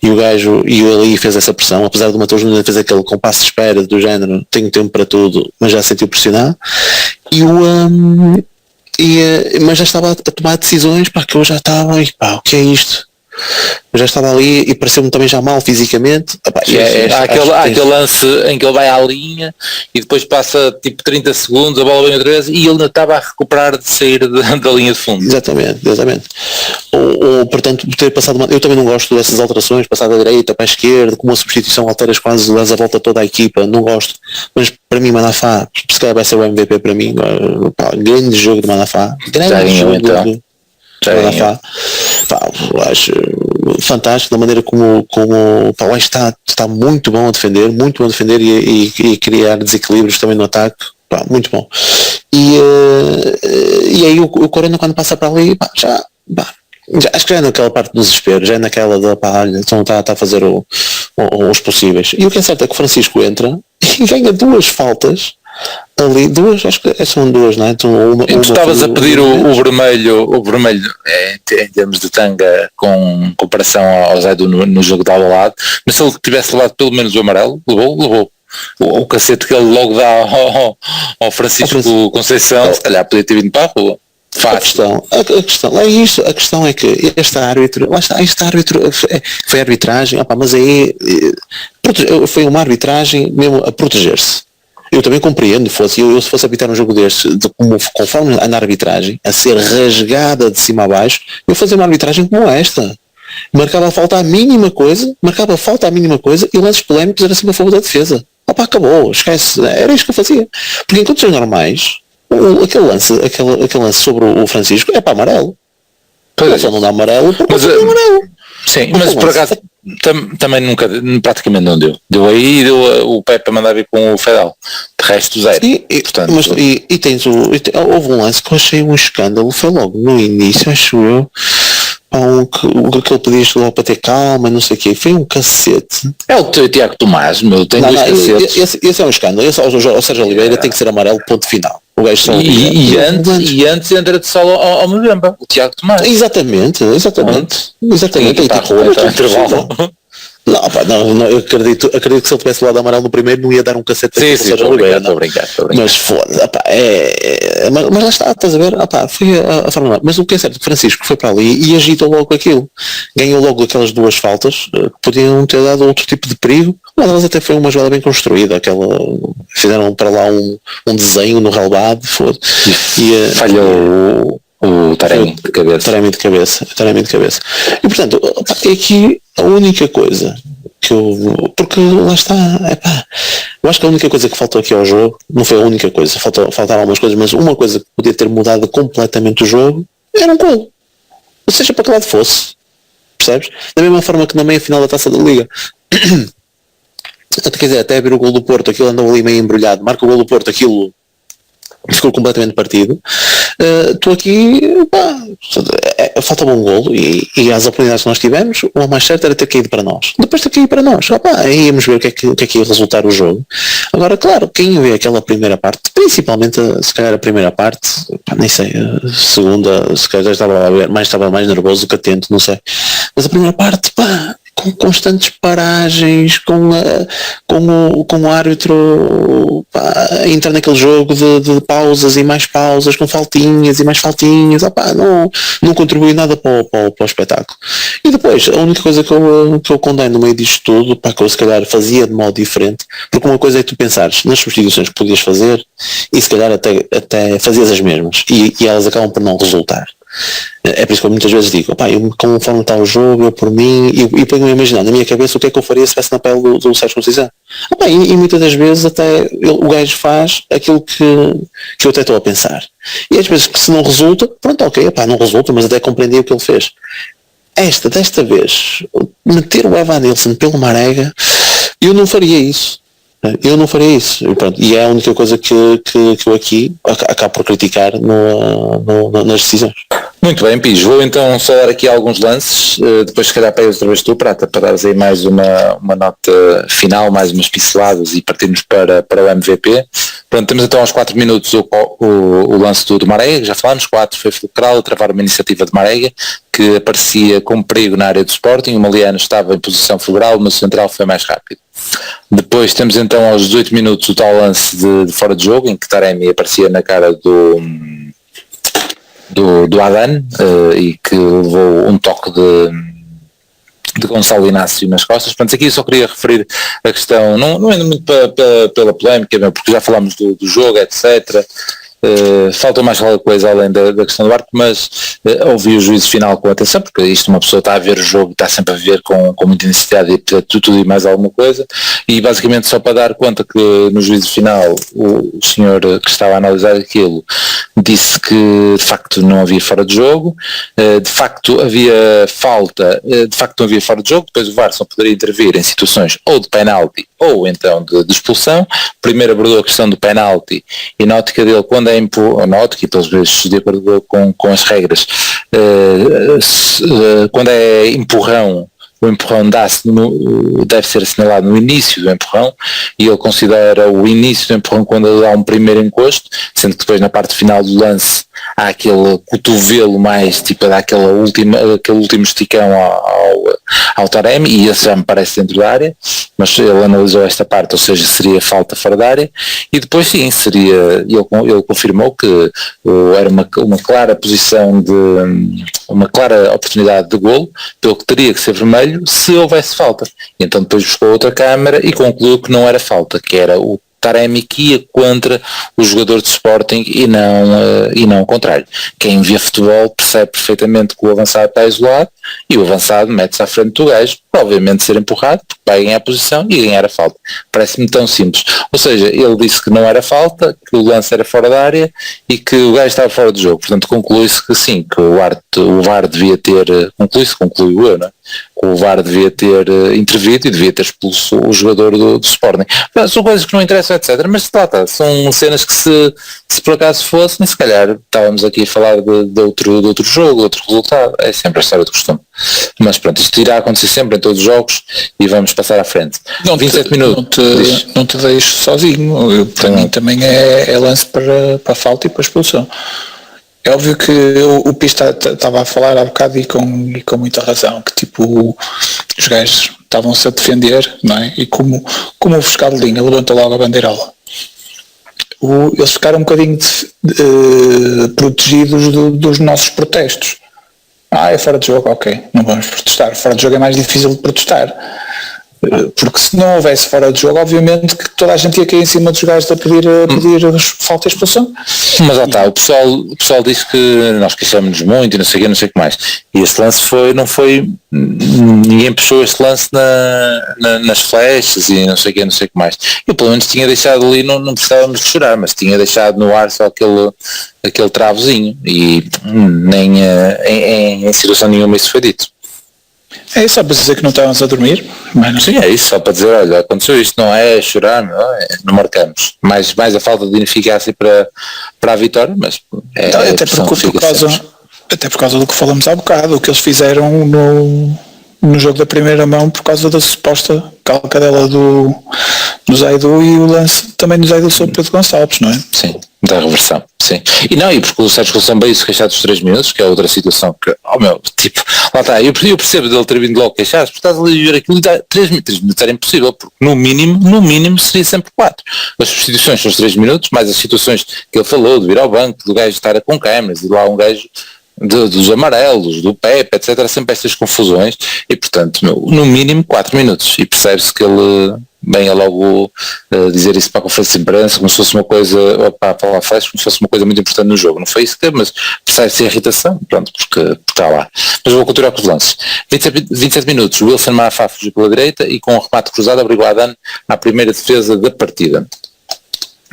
e o gajo ali fez essa pressão, apesar do Mateus Nunes fazer aquele compasso de espera do género, tenho tempo para tudo, mas já sentiu pressionado, mas já estava a tomar decisões, que eu já estava, o que é isto? Eu já estava ali e pareceu-me também já mal fisicamente. Há aquele lance em que ele vai à linha e depois passa tipo 30 segundos, a bola vem outra vez e ele ainda estava a recuperar de sair da linha de fundo. Exatamente. Portanto, ter passado eu também não gosto dessas alterações, passar da direita para a esquerda, com uma substituição alteras quase, dás a volta toda a equipa, não gosto. Mas para mim Manafá, se calhar vai ser o MVP para mim, grande jogo de Manafá. Grande jogo de Manafá. Eu acho fantástico da maneira como o está muito bom a defender e criar desequilíbrios também no ataque, muito bom. E aí o Corona quando passa para ali, já acho que já é naquela parte do desespero, já é naquela da olha, então está a fazer os possíveis. E o que é certo é que o Francisco entra e ganha 2 faltas ali, 2, acho que são 2, não é? Então, tu estavas a pedir o vermelho em termos de tanga com comparação ao Zé no jogo de Alvalade, mas se ele tivesse levado pelo menos o amarelo, levou. O cacete que ele logo dá ao Francisco Conceição, se calhar podia ter vindo para a rua. A questão é isso, a questão é que este árbitro foi arbitragem, mas aí foi uma arbitragem mesmo a proteger-se. Eu também compreendo, se fosse arbitrar um jogo deste, conforme na arbitragem, a ser rasgada de cima a baixo, eu fazia uma arbitragem como esta. Marcava a falta à mínima coisa e lances polémicos era sempre a favor da defesa. Acabou, esquece, era isto que eu fazia. Porque em condições normais, aquele lance sobre o Francisco é para amarelo. Ele só não dá amarelo porque é amarelo. Sim, mas por acaso também praticamente não deu. Deu aí, deu o Pepe a mandar vir com o Fedal. De resto, zero. Portanto, houve um lance que eu achei um escândalo, foi logo no início, acho eu, que ele pedia logo para ter calma, não sei o quê, foi um cacete. É o Tiago Tomás, tem 2 cacetes. Esse é um escândalo, o Sérgio Oliveira tem que ser amarelo, ponto final. O gajo só e antes entra de solo ao Mbemba, o Tiago Tomás. Exatamente. Não, eu acredito que se ele tivesse lado amarelo no primeiro não ia dar um cacete para o Sérgio Oliveira. Mas foda-se, mas lá está, estás a ver, foi a forma. Mas o que é certo, que Francisco foi para ali e agitou logo aquilo, ganhou logo aquelas 2 faltas que podiam ter dado outro tipo de perigo. Uma delas até foi uma jogada bem construída, fizeram para lá um desenho no relvado, falhou o Taremi de cabeça. E portanto, aqui a única coisa porque lá está, eu acho que a única coisa que faltou aqui ao jogo, não foi a única coisa, faltaram algumas coisas, mas uma coisa que podia ter mudado completamente o jogo era um golo. Ou seja, para que lado fosse. Percebes? Da mesma forma que na meia final da Taça da Liga. Quer dizer, até ver o gol do Porto, aquilo andou ali meio embrulhado, marca o gol do Porto, aquilo ficou completamente partido. Estou aqui, falta um golo e as oportunidades que nós tivemos, o mais certo era ter caído para nós. Depois de ter caído para nós, aí íamos ver o que é que ia resultar o jogo. Agora, claro, quem vê aquela primeira parte, principalmente se calhar a primeira parte, nem sei, a segunda, se calhar estava mais nervoso que atento, não sei. Mas a primeira parte, com constantes paragens, com o árbitro a entrar naquele jogo de pausas e mais pausas, com faltinhas e mais faltinhas, não contribui nada para o espetáculo. E depois, a única coisa que eu condeno no meio disto tudo, que eu se calhar fazia de modo diferente, porque uma coisa é tu pensares nas substituições que podias fazer e se calhar até fazias as mesmas e elas acabam por não resultar. É por isso que eu muitas vezes digo, conforme está o jogo, eu por mim, e ponho-me a imaginar na minha cabeça o que é que eu faria se estivesse na pele do Sérgio Conceição. E muitas das vezes até o gajo faz aquilo que eu até estou a pensar. E às vezes que se não resulta, pronto, não resulta, mas até compreendi o que ele fez. Desta vez, meter o Evan Nilsson pelo Marega, eu não faria isso. Eu não faria isso. E, pronto, e é a única coisa que eu aqui acabo por criticar nas decisões. Muito bem, Pires, vou então só dar aqui alguns lances, depois se calhar pegas outra vez tu, Prata, para dares aí mais uma nota final, mais umas pinceladas e partirmos para o MVP. Pronto, temos então aos 4 minutos o lance do Marega, que já falámos, 4 foi fulcral, a travar uma iniciativa de Marega, que aparecia como perigo na área do Sporting, o Maliano estava em posição fulcral, mas o central foi mais rápido. Depois temos então aos 18 minutos o tal lance de fora de jogo, em que Taremi aparecia na cara do Adan e que levou um toque de Gonçalo Inácio nas costas. Portanto, aqui eu só queria referir a questão, não é muito pela polémica, porque já falámos do jogo, etc. Falta mais alguma coisa além da questão do árbitro, mas ouvi o juízo final com atenção, porque isto uma pessoa está a ver o jogo, está sempre a ver com muita intensidade e tudo e mais alguma coisa, e basicamente só para dar conta que no juízo final o senhor que estava a analisar aquilo disse que de facto não havia fora de jogo, de facto havia falta, de facto não havia fora de jogo, depois o VAR só poderia intervir em situações ou de penalti ou então de expulsão. Primeiro abordou a questão do penalti e na ótica dele, quando é na ótica e pelos vezes de acordo com as regras, quando é empurrão, o empurrão deve ser assinalado no início do empurrão, e ele considera o início do empurrão quando ele dá um primeiro encosto, sendo que depois na parte final do lance há aquele cotovelo mais, tipo, dá aquele último esticão ao Taremi, e esse já me parece dentro da área, mas ele analisou esta parte, ou seja, seria falta fora da área, e depois sim, ele confirmou que era uma clara posição uma clara oportunidade de golo, pelo que teria que ser vermelho se houvesse falta. E então depois buscou outra câmara e concluiu que não era falta, que era o Taremi que ia contra o jogador de Sporting e não o contrário. Quem vê futebol percebe perfeitamente que o avançado está isolado e o avançado mete-se à frente do gajo, obviamente ser empurrado, porque vai ganhar a posição e ganhar a falta. Parece-me tão simples. Ou seja, ele disse que não era falta, que o lance era fora da área e que o gajo estava fora do jogo. Portanto, conclui-se que sim, que o VAR devia ter, concluiu eu, não é? Que o VAR devia ter intervido e devia ter expulso o jogador do Sporting. São coisas que não interessam, etc. Mas tá, são cenas que se por acaso fossem, se calhar estávamos aqui a falar de outro jogo, outro resultado. É sempre a história do costume. Mas pronto, isto irá acontecer sempre em todos os jogos e vamos passar à frente. 27 minutos. Não te deixo sozinho. Para mim também é lance para a falta e para a expulsão. É óbvio que o Pista estava a falar há bocado e com muita razão, que tipo, os gajos estavam-se a defender, não é? E como o fiscal de linha levanta logo a bandeirola. Eles ficaram um bocadinho protegidos dos nossos protestos. É fora de jogo, ok, não vamos protestar. Fora de jogo é mais difícil de protestar. Porque se não houvesse fora de jogo, obviamente que toda a gente ia cair em cima dos gajos a pedir falta e expulsão. Mas está, o pessoal disse que nós queixamos-nos muito e não sei o que mais. E esse lance não foi, ninguém puxou esse lance nas flechas e não sei o que mais. Eu pelo menos tinha deixado ali, não precisávamos de chorar, mas tinha deixado no ar só aquele travozinho e nem em situação nenhuma isso foi dito. É só para dizer que não estávamos a dormir? Mas... Sim, é isso, só para dizer, olha, aconteceu isto, não é chorar, não marcamos. Mais a falta de ineficácia para a vitória, mas até por causa do que falamos há bocado, o que eles fizeram no jogo da primeira mão por causa da suposta calcadela do Zaidu e o lance também do Zaidu sobre Pedro Gonçalves, não é? Sim, da reversão, sim. E porque o Sérgio Conceição veio se queixar dos 3 minutos, que é outra situação que, lá está, eu percebo dele ter vindo logo queixar-se, porque estás ali a ver aquilo e dá 3 minutos era impossível, porque no mínimo seria sempre 4. As substituições são os 3 minutos, mais as situações que ele falou, de vir ao banco, do gajo estar com câmeras, de lá um gajo dos amarelos, do Pepe, etc. Sempre estas confusões e, portanto, no mínimo 4 minutos. E percebe-se que ele venha logo dizer isso para a conferência de imprensa como se fosse uma coisa, para a flash, como se fosse uma coisa muito importante no jogo. Não foi isso que mas percebe-se a irritação, pronto, porque está lá. Mas vou continuar com os lances. 27 minutos, o Wilson Marafá fugiu pela direita e com um remate cruzado obrigou a Adan à primeira defesa da partida.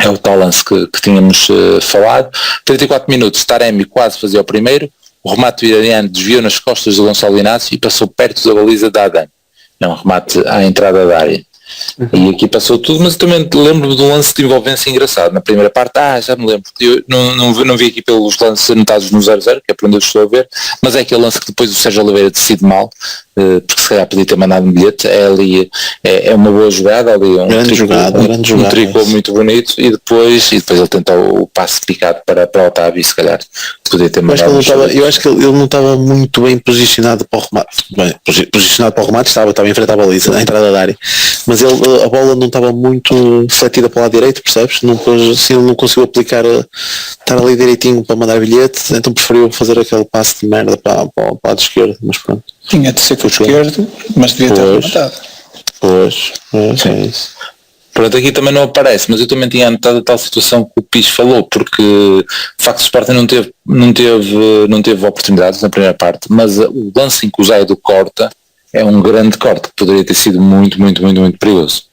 É o tal lance que tínhamos falado. 34 minutos, Taremi quase fazia o primeiro, o remate do iraniano desviou nas costas do Gonçalo Inácio e passou perto da baliza da Adan. É um remate à entrada da área. E aqui passou tudo, mas eu também lembro-me de um lance de envolvência engraçado. Na primeira parte, já me lembro. Eu não vi aqui pelos lances anotados no 0-0, que é para onde eu estou a ver, mas é aquele lance que depois o Sérgio Oliveira decide mal, porque se calhar podia ter mandado um bilhete. É ali, é uma boa jogada, ali grande jogada, um tricô muito bonito, e depois ele tenta o passe picado para o Otávio, e se calhar podia ter mandado. Eu acho que ele não estava muito bem posicionado para o remate. Bem, posicionado para o remate estava em frente à baliza, na entrada da área, mas a bola não estava muito fletida para o lado direito, percebes? Não conseguiu aplicar, estar ali direitinho para mandar bilhete, então preferiu fazer aquele passe de merda para o lado esquerdo, mas pronto. Tinha de ser com o esquerdo, mas devia ter rematado. Pois, é isso. Pronto, aqui também não aparece, mas eu também tinha anotado a tal situação que o Pis falou, porque de facto o Sporting não teve oportunidades na primeira parte, mas o lance em que o Zaidu corta é um grande corte que poderia ter sido muito, muito, muito, muito perigoso.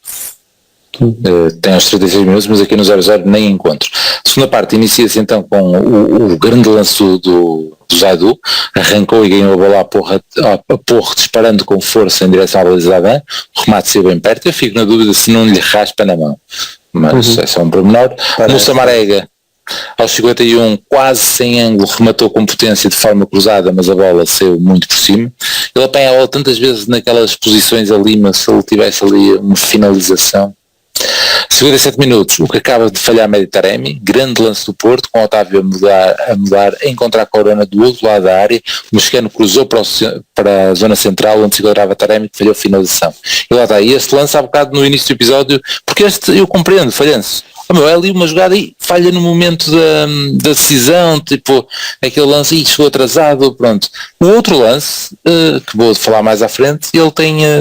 Tem aos 36 minutos, mas aqui no 0-0 nem encontro. A segunda parte inicia-se então com o grande lance do Zaidu, arrancou e ganhou a bola a porro, disparando com força em direção à baliza da Adam. O remate saiu bem perto. Eu fico na dúvida se não lhe raspa na mão, mas é só um pormenor. Moussa Marega, aos 51, quase sem ângulo, rematou com potência de forma cruzada, mas a bola saiu muito por cima. Ele apanha a bola tantas vezes naquelas posições ali, mas se ele tivesse ali uma finalização. 57 minutos, o que acaba de falhar Taremi, grande lance do Porto, com o Otávio a mudar, a encontrar Corona do outro lado da área. O mexicano cruzou para a zona central, onde se encontrava Taremi, que falhou a finalização. E lá está, e este lance há bocado no início do episódio, porque este eu compreendo, falhança. É ali uma jogada e falha no momento da decisão, tipo aquele lance, chegou atrasado, pronto. O outro lance, que vou falar mais à frente, ele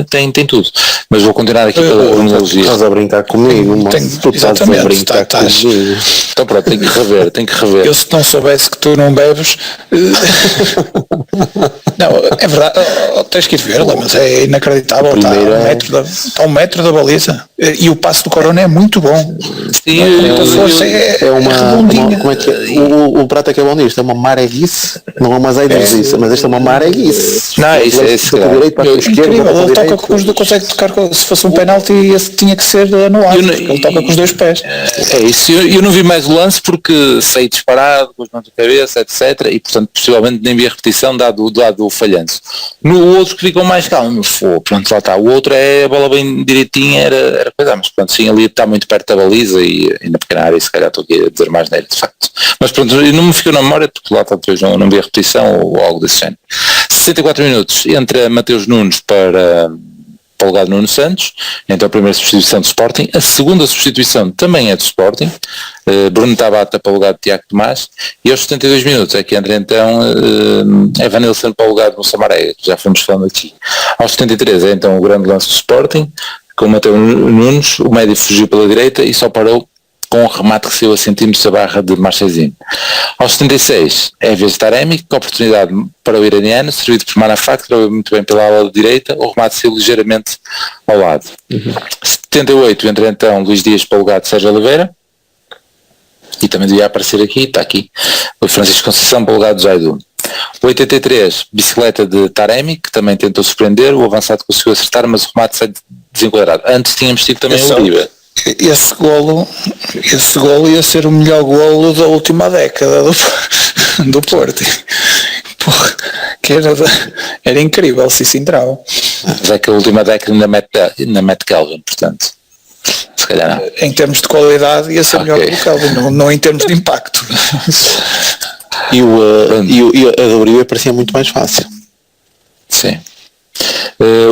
tem tudo. Mas vou continuar aqui pela cronologia. Estás a brincar comigo, tu estás a brincar comigo. Então pronto, tem que rever. Eu se não soubesse que tu não bebes... Não, é verdade, tens que ir ver lá, mas é inacreditável, está a 1 metro da baliza. E o passo do Corona é muito bom. Como é que é? O prato é que é bom nisto, é uma mareguice, não é uma azeitice, mas esta é uma mareguice. Não, isso é incrível, ele toca com os dois, consegue tocar, se fosse um penalti esse tinha que ser anulado, ele toca com os dois pés. É isso, eu não vi mais o lance porque saí disparado, com as mãos na cabeça, etc, e portanto possivelmente nem vi a repetição dado o falhanço. No outro que ficou mais calmo, pronto, lá está, o outro é a bola bem direitinha, era coisa, mas pronto, sim, ali está muito perto da baliza e na pequena área, se calhar estou aqui a dizer mais nele, de facto. Mas pronto, não me ficou na memória, porque lá está depois não vi a repetição ou algo desse género. 64 minutos, entra Mateus Nunes para o lugar de Nuno Santos, então a primeira substituição do Sporting, a segunda substituição também é do Sporting, Bruno Tabata para o lugar de Tiago Tomás, e aos 72 minutos é que entra então Evanilson para o lugar de Moussa Marega, que já fomos falando aqui. Aos 73 é então o grande lance do Sporting, com o Mateus Nunes, o médio fugiu pela direita e só parou com um remate que saiu a centímetros da barra de Marchezinho. Aos 76 é a vez de Taremi, que oportunidade para o iraniano, servido por Manafá, que trabalhou muito bem pela ala direita, o remate saiu ligeiramente ao lado. 78 entra então Luís Dias para o lugar de Sérgio Oliveira, e também devia aparecer aqui, está aqui, o Francisco Conceição para o lugar de Zaidu. 83, bicicleta de Taremi, que também tentou surpreender, o avançado conseguiu acertar, mas o remate sai desenquadrado. Antes tínhamos tido também o Uribe. Esse golo ia ser o melhor golo da última década do Porto. Porra, que era incrível se isso entrava. Mas é que a última década ainda mete Kelvin, portanto, se calhar não. Em termos de qualidade ia ser melhor que o Kelvin, não em termos de impacto. E a do Uribe parecia muito mais fácil. Sim.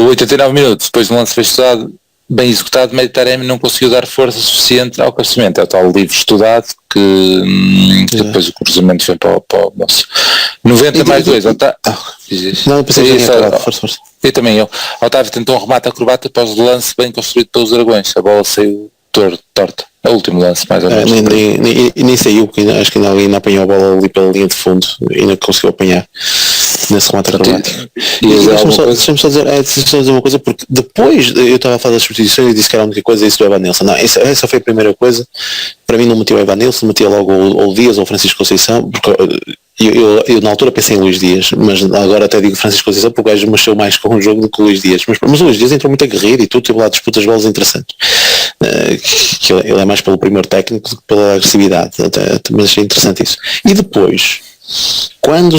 89 minutos, depois de um lance fechado bem executado, Taremi não conseguiu dar força suficiente ao cabeceamento. É o tal livro estudado que depois o cruzamento foi para o moço. 90 mais 2. Não, pensei que força. Eu. Otávio tentou um remate acrobata após o lance bem construído pelos Dragões. A bola saiu torta. É o último lance, mais ou menos. Nem saiu, porque acho que ainda apanhou a bola ali pela linha de fundo, ainda conseguiu apanhar nesse remate acrobático. Deixa-me só dizer uma coisa, porque depois eu estava a fazer as substituições e disse que era a única coisa isso do Evanilson. Não, essa foi a primeira coisa. Para mim não metia o Evanilson, metia logo o Dias ou o Francisco Conceição, porque eu na altura pensei em Luís Dias, mas agora até digo Francisco Conceição porque o gajo mexeu mais com o jogo do que o Luís Dias, mas o Luís Dias entrou muito aguerrido e tudo, teve lá disputas de bolas interessantes, que ele é mais pelo primeiro técnico do que pela agressividade, mas achei interessante isso. E depois, quando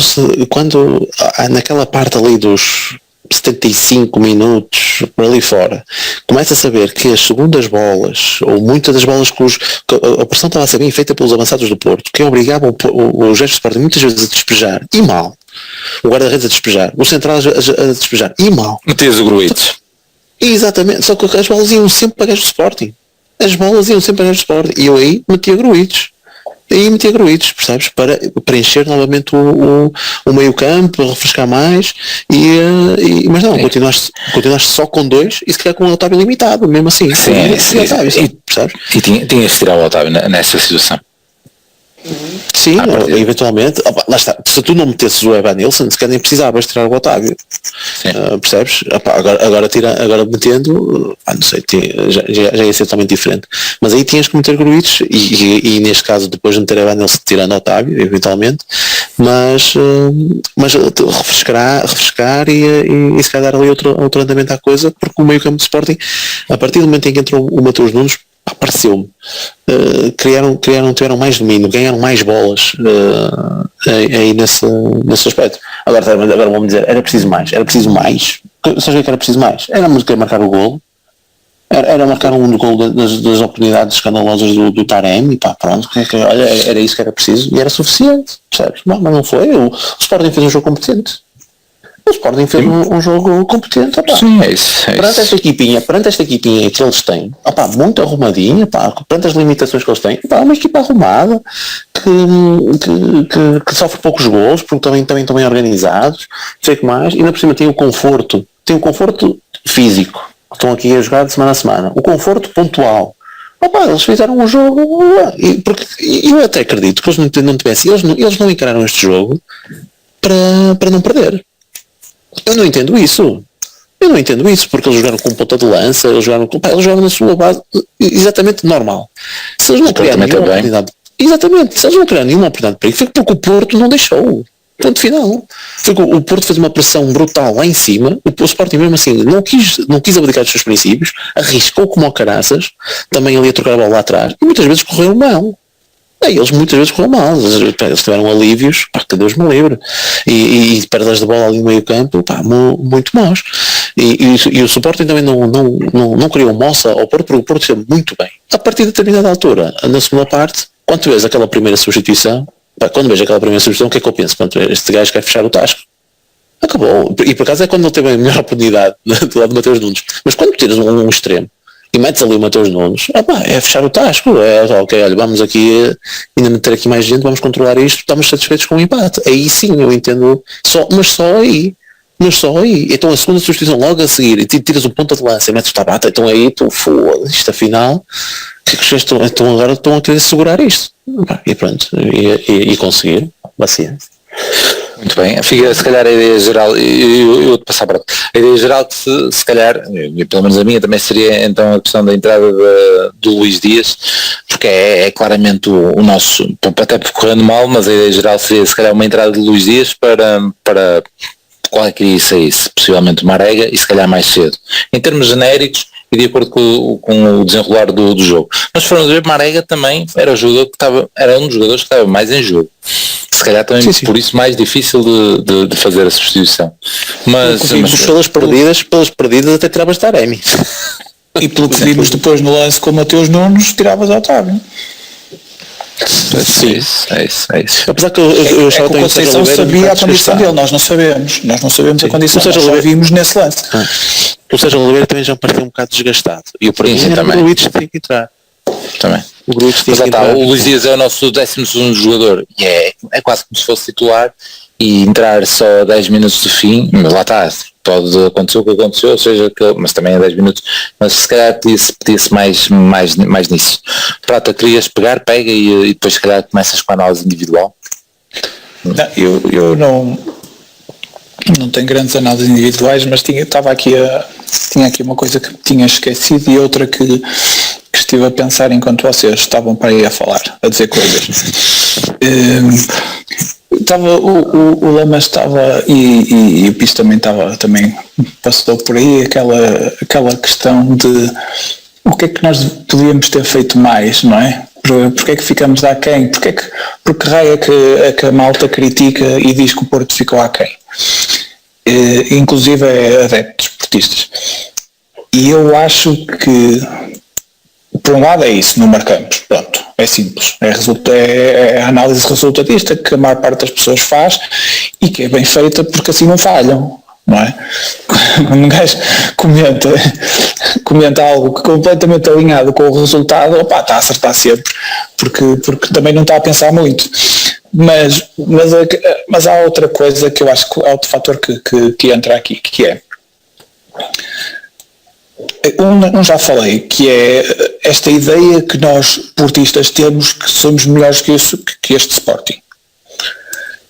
naquela parte ali dos 75 minutos por ali fora, começa a saber que as segundas bolas, ou muitas das bolas que a pressão estava a ser bem feita pelos avançados do Porto, que obrigavam o gesto de Sporting muitas vezes a despejar, e mal, o guarda-redes a despejar, o central a despejar, e mal. Metias o Gruites. Exatamente, só que as bolas iam sempre para gajos do Sporting. As bolas iam sempre para gajos do Sporting. E eu aí metia Gruites. Percebes? Para preencher novamente o meio campo, refrescar mais mas não, continuaste só com 2 e se calhar com o Otávio limitado, mesmo assim. Sim, percebes? E tinhas de tirar o Otávio nessa situação. Sim, eventualmente, lá está, se tu não metesses o Evan Nilsson, se calhar nem precisavas tirar o Otávio, percebes? Agora metendo, não sei, já ia ser totalmente diferente, mas aí tinhas que meter Gruites e neste caso depois de meter Evan Nilsson tirando o Otávio, eventualmente, mas refrescar e se calhar dar ali outro andamento à coisa, porque o meio campo de Sporting, a partir do momento em que entrou o Mateus Nunes, apareceu-me, tiveram mais domínio, ganharam mais bolas aí nesse aspecto. Agora vamos dizer, era preciso mais, sabes o que era preciso mais? Era marcar o golo, era marcar um golo das oportunidades escandalosas do Taremi, pá, pronto, olha, era isso que era preciso e era suficiente, percebes? Mas não foi, o Sporting fez um jogo competente. O Sporting fez um jogo competente, opá. Sim, é isso. Perante esta equipinha que eles têm, opá, muito arrumadinha, opá, perante as limitações que eles têm, opá, uma equipa arrumada, que sofre poucos gols, porque também estão bem organizados, não sei o que mais, e ainda por cima tem o conforto físico, que estão aqui a jogar de semana a semana, o conforto pontual. Opa, eles fizeram um jogo, e eu até acredito que eles não tivessem, eles não encararam este jogo para não perder. Eu não entendo isso, porque eles jogaram com ponta de lança, eles jogaram na sua base exatamente normal. Se eles não criaram nenhuma oportunidade, se eles não criaram nenhuma oportunidade para isso, foi porque o Porto não deixou. Ponto final. Foi que o Porto fez uma pressão brutal lá em cima, o Sporting mesmo assim não quis abdicar dos seus princípios, arriscou como ao caraças, também ali a trocar a bola lá atrás, e muitas vezes correu mal. Eles muitas vezes correram mal, eles tiveram alívios, pá, que Deus me livre, e perdas de bola ali no meio campo, pá, muito maus, e o Sporting também não criou moça ao Porto, porque o Porto esteve muito bem. A partir de determinada altura, na segunda parte, quando tu vês aquela primeira substituição, o que é que eu penso? Este gajo quer fechar o tasco, acabou, e por acaso é quando ele teve a melhor oportunidade do lado de Mateus Nunes, mas quando tiras um extremo, e metes ali o Mateus Nunes, é fechar o tasco, ok, olha, vamos aqui ainda meter aqui mais gente, vamos controlar isto, estamos satisfeitos com o empate. Aí sim, eu entendo, mas só aí. Então a segunda substituição logo a seguir, e tiras o ponta de lança e metes o Tabata, então aí tu, isto afinal, então agora estão a querer segurar isto. E pronto, e conseguir, paciência. Muito bem, fica se calhar a ideia geral, eu vou-te passar para a ideia geral que se calhar, pelo menos a minha também seria então a questão da entrada do Luís Dias, porque é claramente o nosso, até correndo mal, mas a ideia geral seria se calhar uma entrada de Luís Dias para qual é que iria saísse, possivelmente Marega e se calhar mais cedo. Em termos genéricos e de acordo com o desenrolar do jogo. Mas se formos ver, Marega também era um dos jogadores que estava mais em jogo. Se calhar também por isso mais difícil de fazer a substituição. Mas pelas perdidas até tiravas Taremi. E pelo que vimos depois no lance com o Mateus Nunes, tiravas Otávio. Sim, é isso. Apesar que eu achava que o Conceição sabia a condição dele, nós não sabemos a condição, nós só vimos nesse lance. O Sérgio Oliveira também já me pareceu um bocado desgastado. E o Gruites tem que entrar. Também. Mas o Luís Dias é o nosso 12º jogador e é quase como se fosse titular e entrar só a 10 minutos do fim, mas lá está, pode acontecer o que aconteceu, ou seja, mas também é 10 minutos, mas se calhar pedia-se mais nisso. Prata, querias pega e depois se calhar começas com a análise individual? Não, eu não tenho grandes análises individuais, mas tinha aqui uma coisa que tinha esquecido e outra que estive a pensar enquanto vocês estavam para aí a falar, a dizer coisas. o Lamas estava e o Pis também passou por aí aquela questão de o que é que nós podíamos ter feito mais, não é? Porque é que ficamos aquém? Porque raio é que a malta critica e diz que o Porto ficou aquém? Inclusive adeptos portistas. E eu acho que, por um lado, é isso, não marcamos. Pronto, é simples. É a análise resultatista que a maior parte das pessoas faz e que é bem feita porque assim não falham, não é? Quando um gajo comenta algo completamente alinhado com o resultado, está a acertar sempre, porque também não está a pensar muito. Mas há outra coisa que eu acho que há outro fator que entra aqui, que é já falei, que é esta ideia que nós portistas temos que somos melhores que este Sporting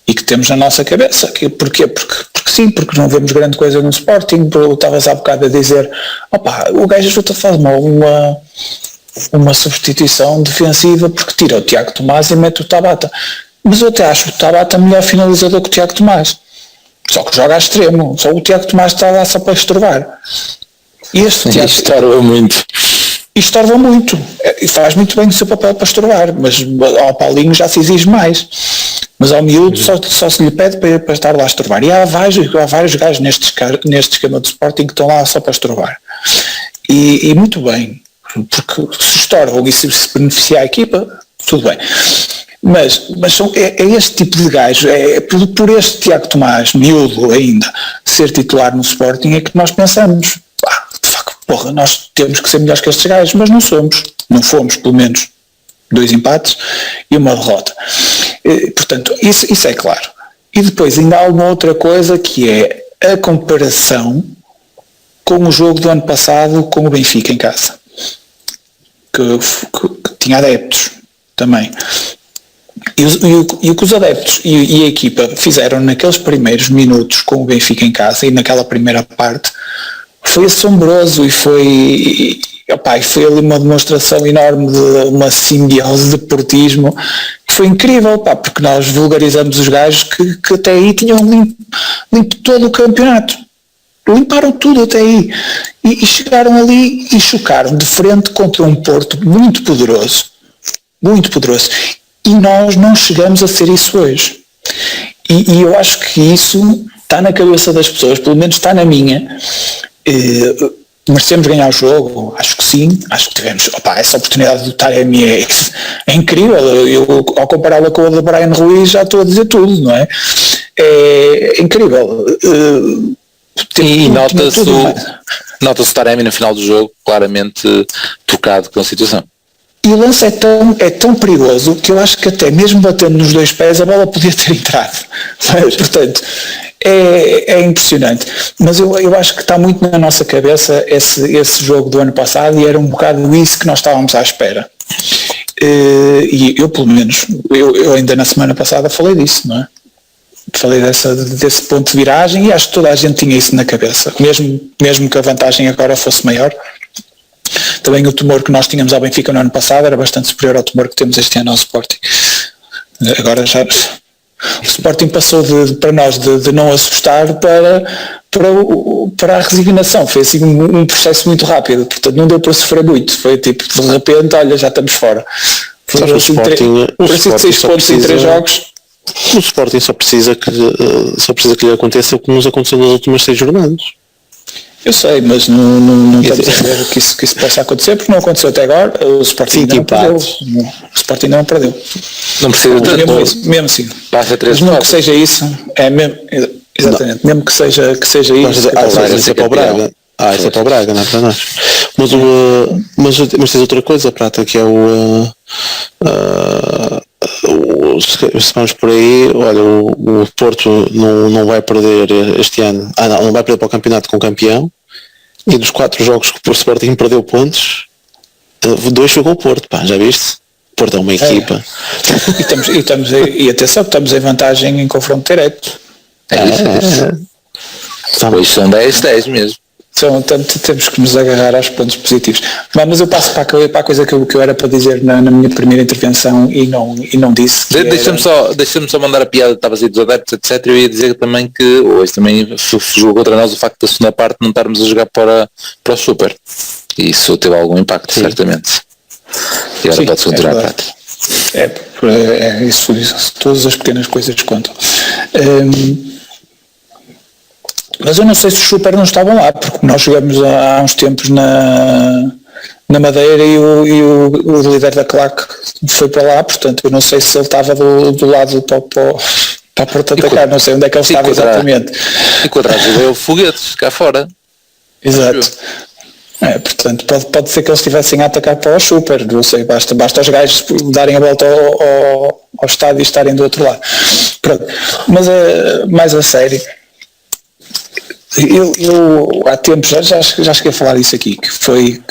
e que temos na nossa cabeça. Porquê? Porque sim, porque não vemos grande coisa no Sporting. Estavas há bocado a dizer o gajo faz uma substituição defensiva porque tira o Tiago Tomás e mete o Tabata. Mas eu até acho o Tabata melhor finalizador que o Tiago Tomás. Só que joga a extremo. Só o Tiago Tomás está lá só para estorvar. E estorva muito. E estorva muito. E faz muito bem o seu papel para estorvar. Mas ao Paulinho já se exige mais. Mas ao miúdo só se lhe pede para estar lá a estorvar. E há vários gajos neste esquema de Sporting que estão lá só para estorvar. E muito bem. Porque se estorvam e se beneficiar a equipa, tudo bem. Mas é este tipo de gajo, por este Tiago Tomás, miúdo ainda, ser titular no Sporting, é que nós pensamos, de facto, nós temos que ser melhores que estes gajos, mas não somos. Não fomos, pelo menos, 2 empates e uma derrota. Portanto, isso é claro. E depois ainda há uma outra coisa que é a comparação com o jogo do ano passado com o Benfica em casa. Que tinha adeptos também. E o que os adeptos e a equipa fizeram naqueles primeiros minutos com o Benfica em casa e naquela primeira parte foi assombroso e foi ali uma demonstração enorme de uma simbiose de portismo que foi incrível, porque nós vulgarizamos os gajos que até aí tinham limpo todo o campeonato. Limparam tudo até aí e chegaram ali e chocaram de frente contra um Porto muito poderoso. E nós não chegamos a ser isso hoje. E eu acho que isso está na cabeça das pessoas, pelo menos está na minha. Merecemos ganhar o jogo? Acho que sim. Acho que tivemos. Essa oportunidade do Taremi é incrível. Eu, ao compará-la com a de Brian Ruiz, já estou a dizer tudo, não é? É incrível. E nota-se o Taremi no final do jogo, claramente tocado com a situação. E o lance é tão perigoso que eu acho que até mesmo batendo nos 2 pés a bola podia ter entrado. Portanto, é impressionante. Mas eu acho que está muito na nossa cabeça esse jogo do ano passado e era um bocado isso que nós estávamos à espera. E eu, pelo menos, eu ainda na semana passada falei disso, não é? Falei desse ponto de viragem e acho que toda a gente tinha isso na cabeça. Mesmo que a vantagem agora fosse maior. Também o temor que nós tínhamos ao Benfica no ano passado era bastante superior ao temor que temos este ano ao Sporting. Agora já o Sporting passou para nós de não assustar para a resignação. Foi assim um processo muito rápido, portanto não deu para sofrer muito. Foi tipo, de repente, olha, já estamos fora. Foi assim, 6 pontos em 3 jogos. O Sporting só precisa que lhe aconteça o que nos aconteceu nas últimas 6 jornadas. Eu sei, mas não estamos a ver que isso possa acontecer, porque não aconteceu até agora. O Sporting ainda não perdeu. O Sporting não perdeu. Não precisa de mesmo assim. Basta 3 mesmo que seja isso, exatamente. Não. Mesmo que seja isso. Isso é para o Braga. Isso é para o Braga, não é para nós. Mas tens outra coisa, Prata, que é se vamos por aí, olha, o Porto não vai perder este ano, não vai perder para o campeonato com o campeão, e dos 4 jogos que o Sporting perdeu pontos, 2 foi com o Porto, já viste? O Porto é uma equipa. E atenção, estamos em vantagem em confronto direto. Pois são 10 mesmo. Temos que nos agarrar aos pontos positivos. Mas eu passo para a coisa que eu era para dizer na minha primeira intervenção e não disse. Deixa-me só mandar a piada, estavas aí dos adeptos, etc. Eu ia dizer também que hoje também jogou contra nós o facto da segunda parte não estarmos a jogar para o Super. E isso teve algum impacto, certamente. E agora pode-se continuar a prática. Isso, todas as pequenas coisas contam. Mas eu não sei se os Super não estavam lá, porque nós jogamos há uns tempos na Madeira e o líder da claque foi para lá, portanto eu não sei se ele estava do lado para a porta de atacar, não sei onde é que ele estava exatamente. E quadrado veio foguetes cá fora. Exato. Portanto, pode ser que eles estivessem a atacar para o Super, não sei, basta os gajos darem a volta ao estádio e estarem do outro lado. Pronto. Mas mais a sério, eu há tempos já cheguei a falar isso aqui, que foi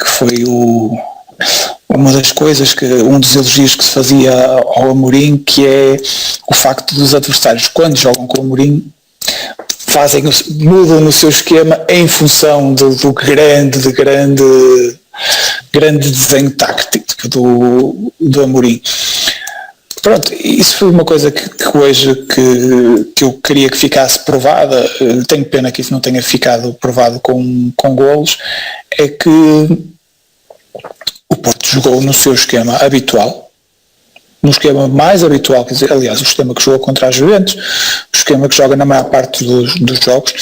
uma das coisas, um dos elogios que se fazia ao Amorim, que é o facto dos adversários, quando jogam com o Amorim, mudam no seu esquema em função do grande desenho tático do Amorim. Pronto, isso foi uma coisa que hoje que eu queria que ficasse provada. Tenho pena que isso não tenha ficado provado com golos. É que o Porto jogou no seu esquema habitual, no esquema mais habitual, quer dizer, aliás, o esquema que jogou contra a Juventus, o esquema que joga na maior parte dos jogos,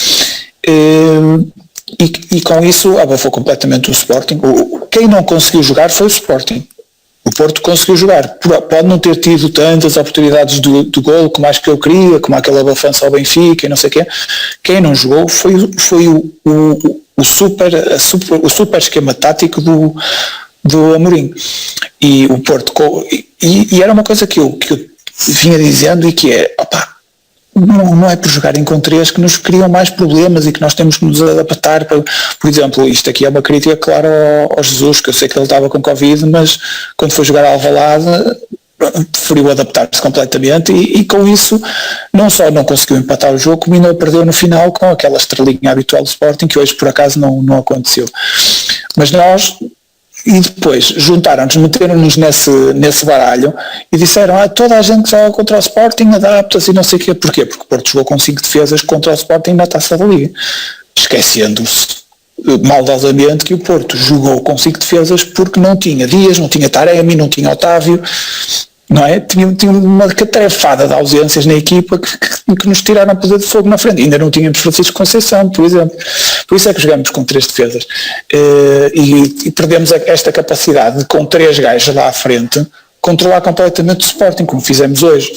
e com isso abafou completamente o Sporting. Quem não conseguiu jogar foi o Sporting. O Porto conseguiu jogar, pode não ter tido tantas oportunidades do golo como acho que eu queria, como aquela abafança ao Benfica e não sei o quê. Quem não jogou foi o super esquema tático do Amorim. E o Porto, e era uma coisa que eu vinha dizendo, e que é, não é por jogarem com três que nos criam mais problemas e que nós temos que nos adaptar. Por exemplo, isto aqui é uma crítica clara ao Jesus, que eu sei que ele estava com Covid, mas quando foi jogar a Alvalade preferiu adaptar-se completamente e com isso não só não conseguiu empatar o jogo, como ainda perdeu no final com aquela estrelinha habitual do Sporting, que hoje por acaso não aconteceu. Mas nós... E depois juntaram-nos, meteram-nos nesse baralho e disseram, toda a gente que joga contra o Sporting adapta-se e não sei o quê. Porquê? Porque o Porto jogou com 5 defesas contra o Sporting na Taça da Liga, esquecendo-se maldosamente que o Porto jogou com 5 defesas porque não tinha Dias, não tinha Taremi, não tinha Otávio, não é? Tinha uma catrefada de ausências na equipa que nos tiraram poder de fogo na frente. Ainda não tínhamos Francisco Conceição, por exemplo. Por isso é que jogamos com 3 defesas. E perdemos esta capacidade de, com 3 gajos lá à frente, controlar completamente o Sporting, como fizemos hoje.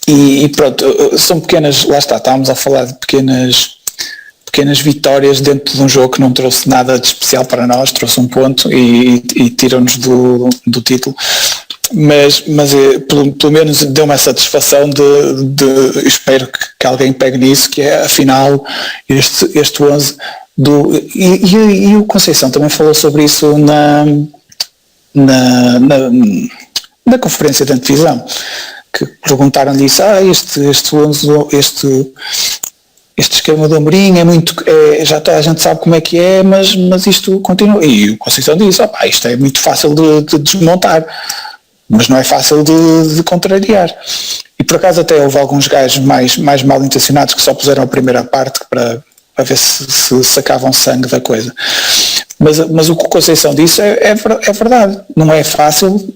E pronto, são pequenas, lá está, estávamos a falar de pequenas vitórias dentro de um jogo que não trouxe nada de especial para nós, trouxe um ponto e tirou-nos do título. Mas pelo menos deu-me a satisfação de espero que alguém pegue nisso, que é afinal este 11 e o Conceição também falou sobre isso na conferência de antevisão, que perguntaram-lhe isso, este 11, este esquema do Amorim é muito, a gente sabe como é que é, mas isto continua, e o Conceição disse, isto é muito fácil de desmontar, mas não é fácil de contrariar. E por acaso até houve alguns gajos mais mal intencionados que só puseram a primeira parte para ver se sacavam sangue da coisa. Mas o que o Conceição disse é verdade. Não é fácil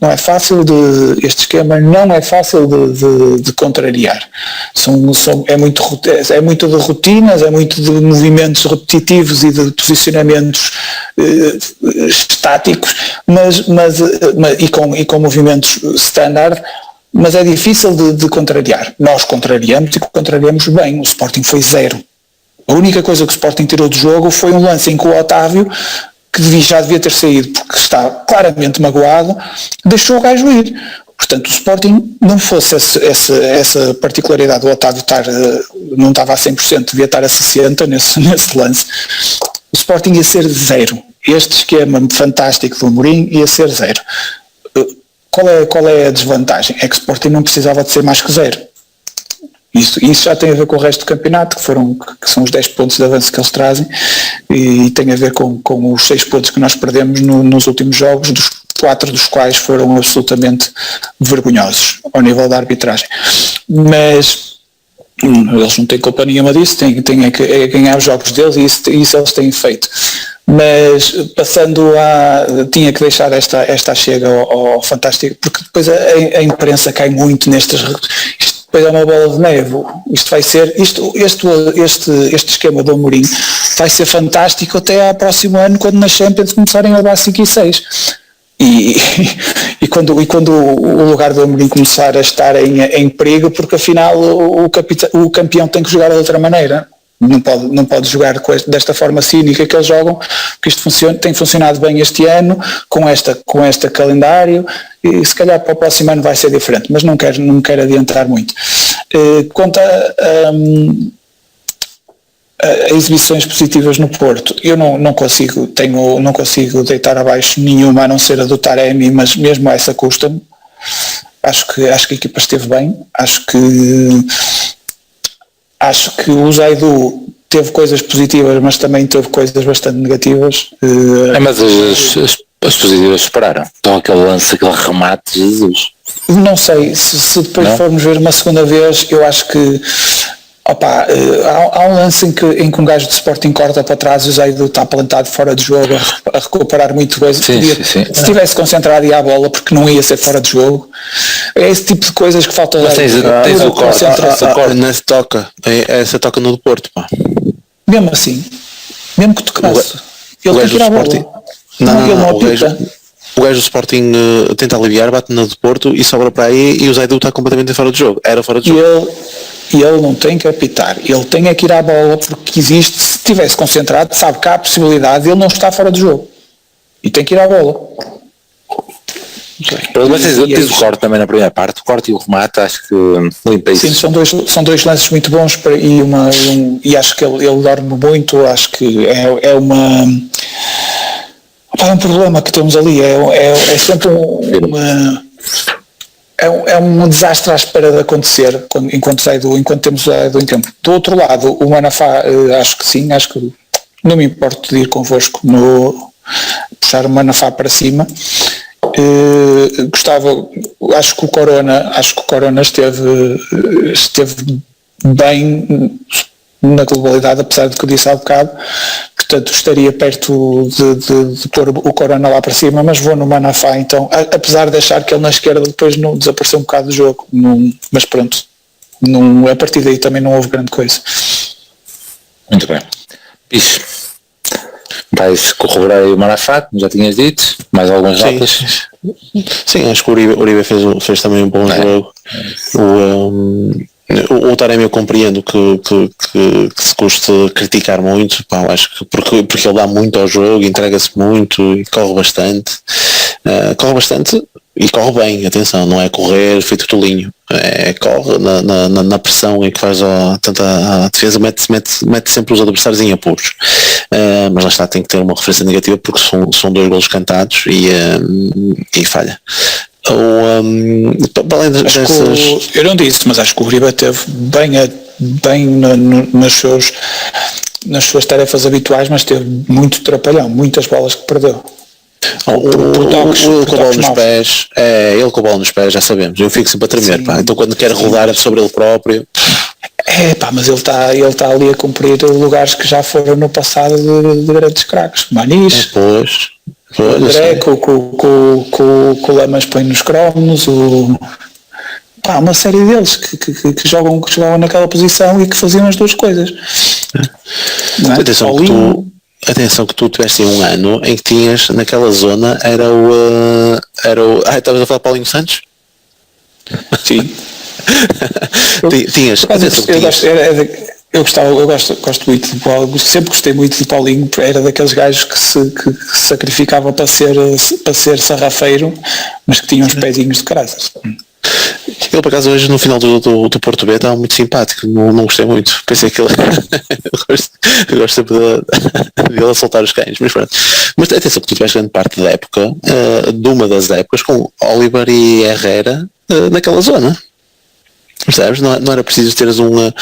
este esquema não é fácil de contrariar. É muito de rotinas, é muito de movimentos repetitivos e de posicionamentos estáticos, e com movimentos standard, mas é difícil de contrariar. Nós contrariamos e contrariamos bem. O Sporting foi 0. A única coisa que o Sporting tirou do jogo foi um lance em que o Otávio, que já devia ter saído porque está claramente magoado, deixou o gajo ir. Portanto, o Sporting, não fosse essa particularidade do Otávio não estava a 100%, devia estar a 60% nesse lance, o Sporting ia ser 0. Este esquema fantástico do Amorim ia ser 0. Qual é a desvantagem? É que o Sporting não precisava de ser mais que 0. Isso já tem a ver com o resto do campeonato, que são os 10 pontos de avanço que eles trazem, e tem a ver com os 6 pontos que nós perdemos nos últimos jogos, 4 dos quais foram absolutamente vergonhosos ao nível da arbitragem. Mas eles não têm culpa nenhuma disso, têm que ganhar os jogos deles, e isso eles têm feito. Mas passando tinha que deixar esta chega ao Fantástico, porque depois a imprensa cai muito nestas. Isto depois é uma bola de neve. Isto vai ser, este esquema do Amorim vai ser fantástico até ao próximo ano, quando nas Champions começarem a levar 5 e 6. E quando o lugar do Amorim começar a estar em perigo, porque afinal o campeão tem que jogar de outra maneira. Não pode jogar desta forma cínica que eles jogam, porque isto tem funcionado bem este ano, com este calendário, e se calhar para o próximo ano vai ser diferente, mas não quero adiantar muito. Quanto a exibições positivas no Porto, eu não consigo deitar abaixo nenhuma, a não ser a do Taremi, mas mesmo essa custa-me. Acho que a equipa esteve bem, acho que o Zaidu teve coisas positivas, mas também teve coisas bastante negativas. Mas as positivas esperaram. Então aquele lance, aquele remate, Jesus. Não sei, se depois formos ver uma segunda vez, eu acho que há um lance em que um gajo de Sporting corta para trás e o Zaidu está plantado fora de jogo a recuperar muito coisa. Sim. Se estivesse concentrado e à bola, porque não ia ser fora de jogo. É esse tipo de coisas que falta. Mas tens o corte. Nessa toca, essa toca no Porto, pá. Mesmo assim, mesmo que tocasse, ele tem que ir à bola. O gajo do Sporting tenta aliviar, bate no do Porto e sobra para aí, e o Zaidu está completamente fora de jogo. Era fora de jogo. E ele não tem que apitar, ele tem que ir à bola, porque existe, se estivesse concentrado, sabe que há a possibilidade de ele não estar fora de jogo. E tem que ir à bola. Mas tens o corte também na primeira parte, o corte e o remate, acho que limpa isso. Sim, são dois lances muito bons e acho que ele dorme muito, acho que é um problema que temos ali, é sempre é um desastre à espera de acontecer enquanto temos o Zaidu em campo. Do outro lado, o Manafá, acho que não me importo de ir convosco puxar o Manafá para cima. Acho que o Corona esteve bem na globalidade, apesar do que eu disse há bocado. Portanto, estaria perto de pôr o Corona lá para cima, mas vou no Manafá, então, apesar de achar que ele na esquerda depois não desapareceu um bocado do jogo, mas pronto, a partir daí também não houve grande coisa. Muito bem. Isso. Vais corroborar aí o Manafá, como já tinhas dito, mais algumas notas? Sim, acho que o Uribe fez também um bom jogo. O Taremi eu compreendo que se custe criticar muito, pá, acho que porque ele dá muito ao jogo, entrega-se muito e corre bastante e corre bem, atenção, não é correr feito tolinho, corre na pressão em que faz tanto a defesa, mete sempre os adversários em apuros, mas lá está, tem que ter uma referência negativa porque são 2 golos cantados e falha. Eu não disse, mas acho que o Uribe teve bem nas suas tarefas habituais, mas teve muito trapalhão, muitas bolas que perdeu. Ele com a bola nos pés, ele com a bola nos pés, já sabemos, eu fico sempre a tremer, pá. Então quando quer rodar sobre ele próprio. Mas ele está ali a cumprir lugares que já foram no passado de grandes craques. Manis, o André, com o Lamas põe nos cromos, uma série deles que jogam naquela posição e que faziam as duas coisas. Atenção que tu tiveste um ano em que tinhas naquela zona, era o estavas a falar Paulinho Santos? Sim. Tinhas. Eu gosto muito de Paulo, sempre gostei muito de Paulinho, era daqueles gajos que se sacrificava para ser sarrafeiro, mas que tinha uns pezinhos de caraças. Ele, por acaso, hoje no final do Porto B estava muito simpático, não gostei muito. Pensei que ele eu gosto sempre de ele soltar os cães, mas pronto. Mas atenção que tu tiveste grande parte da época, de uma das épocas, com Oliver e Herrera naquela zona. Percebes? Não era preciso teres um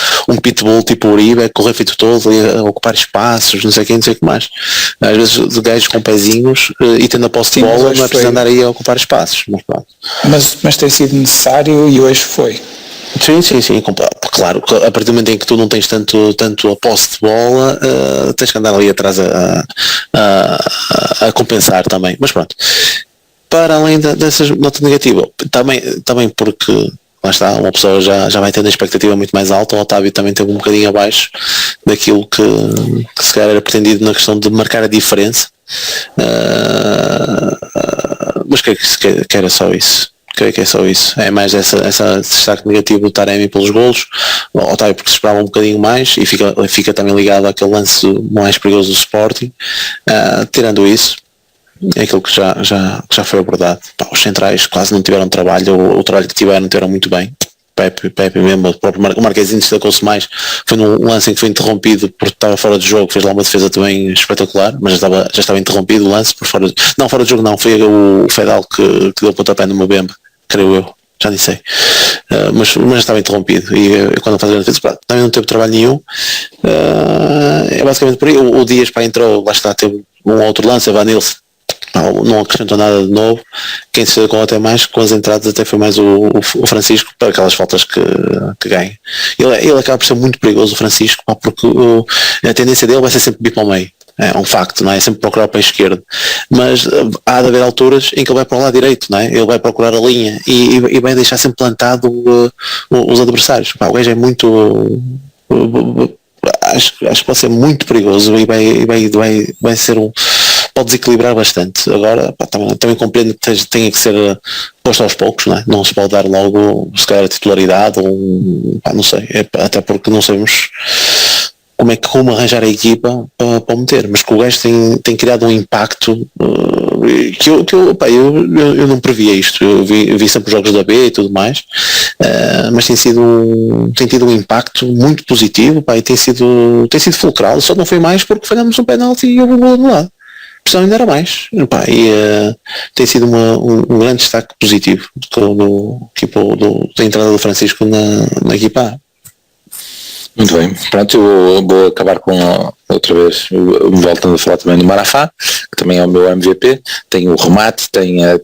pitbull tipo Uribe a correr feito todo e a ocupar espaços, não sei quem, não sei o que mais. Às vezes de gajos com pezinhos e tendo a posse de bola não é preciso andar aí a ocupar espaços. Mas tem sido necessário e hoje foi. Sim, claro, a partir do momento em que tu não tens tanto a posse de bola, tens que andar ali atrás a compensar também, mas pronto. Para além dessas notas negativas, também porque lá está, uma pessoa já vai tendo a expectativa muito mais alta, o Otávio também teve um bocadinho abaixo daquilo que se calhar era pretendido na questão de marcar a diferença, mas que era só isso. Creio que é só isso. É mais essa destaque negativo do Taremi pelos golos, o Otávio porque se esperava um bocadinho mais e fica também ligado àquele lance mais perigoso do Sporting. Tirando isso, é aquilo que já foi abordado. Os centrais quase não tiveram trabalho, o trabalho que tiveram muito bem. Pepe mesmo, o Marquezinho destacou-se mais, foi num lance em que foi interrompido porque estava fora de jogo, fez lá uma defesa também espetacular, mas já estava interrompido o lance, fora de jogo não, foi o Fedal que deu o pontapé no Mbemba, creio eu, já nem sei, mas já estava interrompido e quando faz a defesa, também não teve trabalho nenhum, é basicamente por aí, o Dias entrou, lá está, teve um outro lance, a Vanilson, não acrescentou nada de novo. Quem se deu até mais com as entradas até foi mais o Francisco para aquelas faltas que ganha. Ele acaba por ser muito perigoso, o Francisco, porque a tendência dele vai ser sempre vir para o meio. É um facto, não é? Sempre procurar o pé esquerdo, mas há de haver alturas em que ele vai para o lado direito, não é? Ele vai procurar a linha e vai deixar sempre plantado os adversários. O gajo é muito, acho que pode ser muito perigoso e vai ser pode desequilibrar bastante. Agora também compreendo que tenha que ser posto aos poucos, não é? Não se pode dar logo se calhar a titularidade ou não sei, até porque não sabemos como arranjar a equipa para meter, mas que o gajo tem criado um impacto que eu não previa isto. Eu vi sempre os jogos da B e tudo mais, mas tem tido um impacto muito positivo, e tem sido fulcral. Só não foi mais porque falhamos um penalti e houve um gol anulado, senão ainda era mais, tem sido um grande destaque positivo da entrada do Francisco na equipa A. Muito bem, pronto, eu vou acabar com outra vez, voltando a falar também do Marafá, que também é o meu MVP, tem o remate, tem a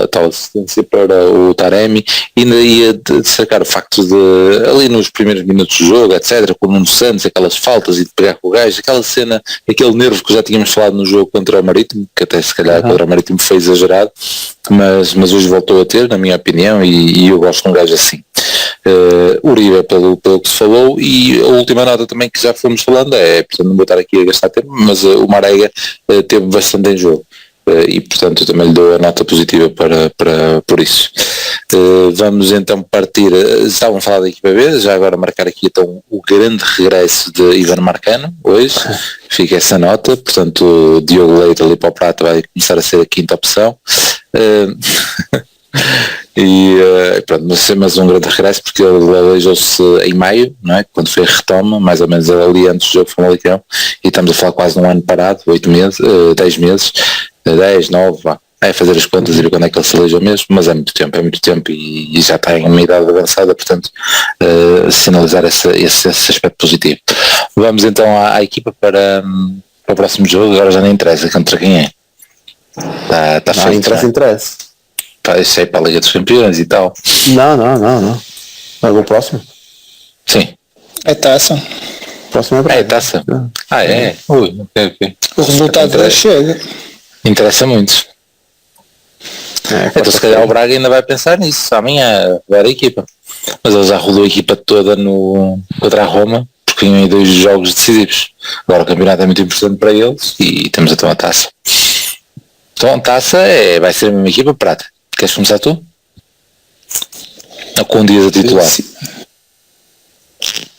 tal assistência para o Taremi, e ainda ia destacar o facto de, ali nos primeiros minutos do jogo, etc., com o Nuno Santos, aquelas faltas e de pegar com o gajo, aquela cena, aquele nervo que já tínhamos falado no jogo contra o Marítimo, que até se calhar contra o Marítimo foi exagerado, mas hoje voltou a ter, na minha opinião, e eu gosto de um gajo assim. Uribe pelo que se falou, e a última nota também que já fomos falando portanto não vou estar aqui a gastar tempo, mas o Marega teve bastante em jogo, e portanto eu também lhe dou a nota positiva por isso. Vamos então partir, estavam a falar da equipa B, já agora marcar aqui então o grande regresso de Ivan Marcano hoje, fica essa nota, portanto o Diogo Leite ali para o prato vai começar a ser a quinta opção. E pronto, mas um grande regresso porque ele aleijou-se em maio, não é? Quando foi a retoma, mais ou menos ali antes do jogo Famalicão, e estamos a falar quase de um ano parado, 8 meses, 10 meses, 10, 9, é fazer as contas e ver quando é que ele se aleijou mesmo, mas é muito tempo e já está em uma idade avançada, portanto sinalizar esse aspecto positivo. Vamos então à equipa para o próximo jogo, agora já nem interessa contra quem é. Está feito. Interessa. Isso aí para a Liga dos Campeões e tal. Não. É o próximo? Sim. É taça. Próximo é taça. É? Ui, ok. O resultado já chega. Interessa muito. Então se calhar o Braga ainda vai pensar nisso. Amanhã vai a equipa. Mas ele já rodou a equipa toda contra a Roma, porque tinham aí 2 jogos decisivos. Agora o campeonato é muito importante para eles e temos então a taça. Então a taça vai ser a mesma equipa prata. Queres começar tu? Ou com um dia de titular?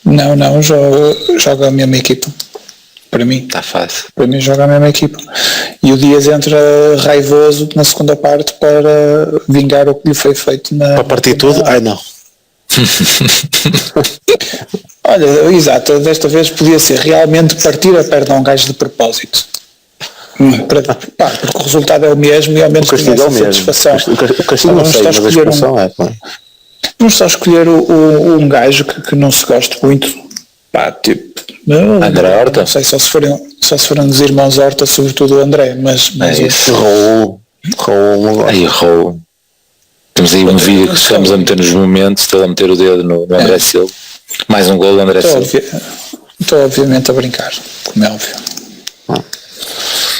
Não, joga a mesma equipa. Para mim. Está fácil. Para mim joga a mesma equipa. E o Dias entra raivoso na segunda parte para vingar o que lhe foi feito para partir tudo? Ai não. Olha, exato, desta vez podia ser realmente partir a perna a um gajo de propósito. Porque o resultado é o mesmo e ao menos o castigo é o mesmo. satisfação. O castigo não sei, mas a expressão é. Vamos só escolher um gajo que não se goste muito. Pá, tipo, André Horta? Não sei, só se forem dos irmãos Horta, sobretudo o André, mas isso. Raul. Aí, Raul. Temos aí um vídeo que estamos a meter nos momentos, estou a meter o dedo no André Silva. Mais um gol do André Silva. Estou obviamente a brincar, como é óbvio.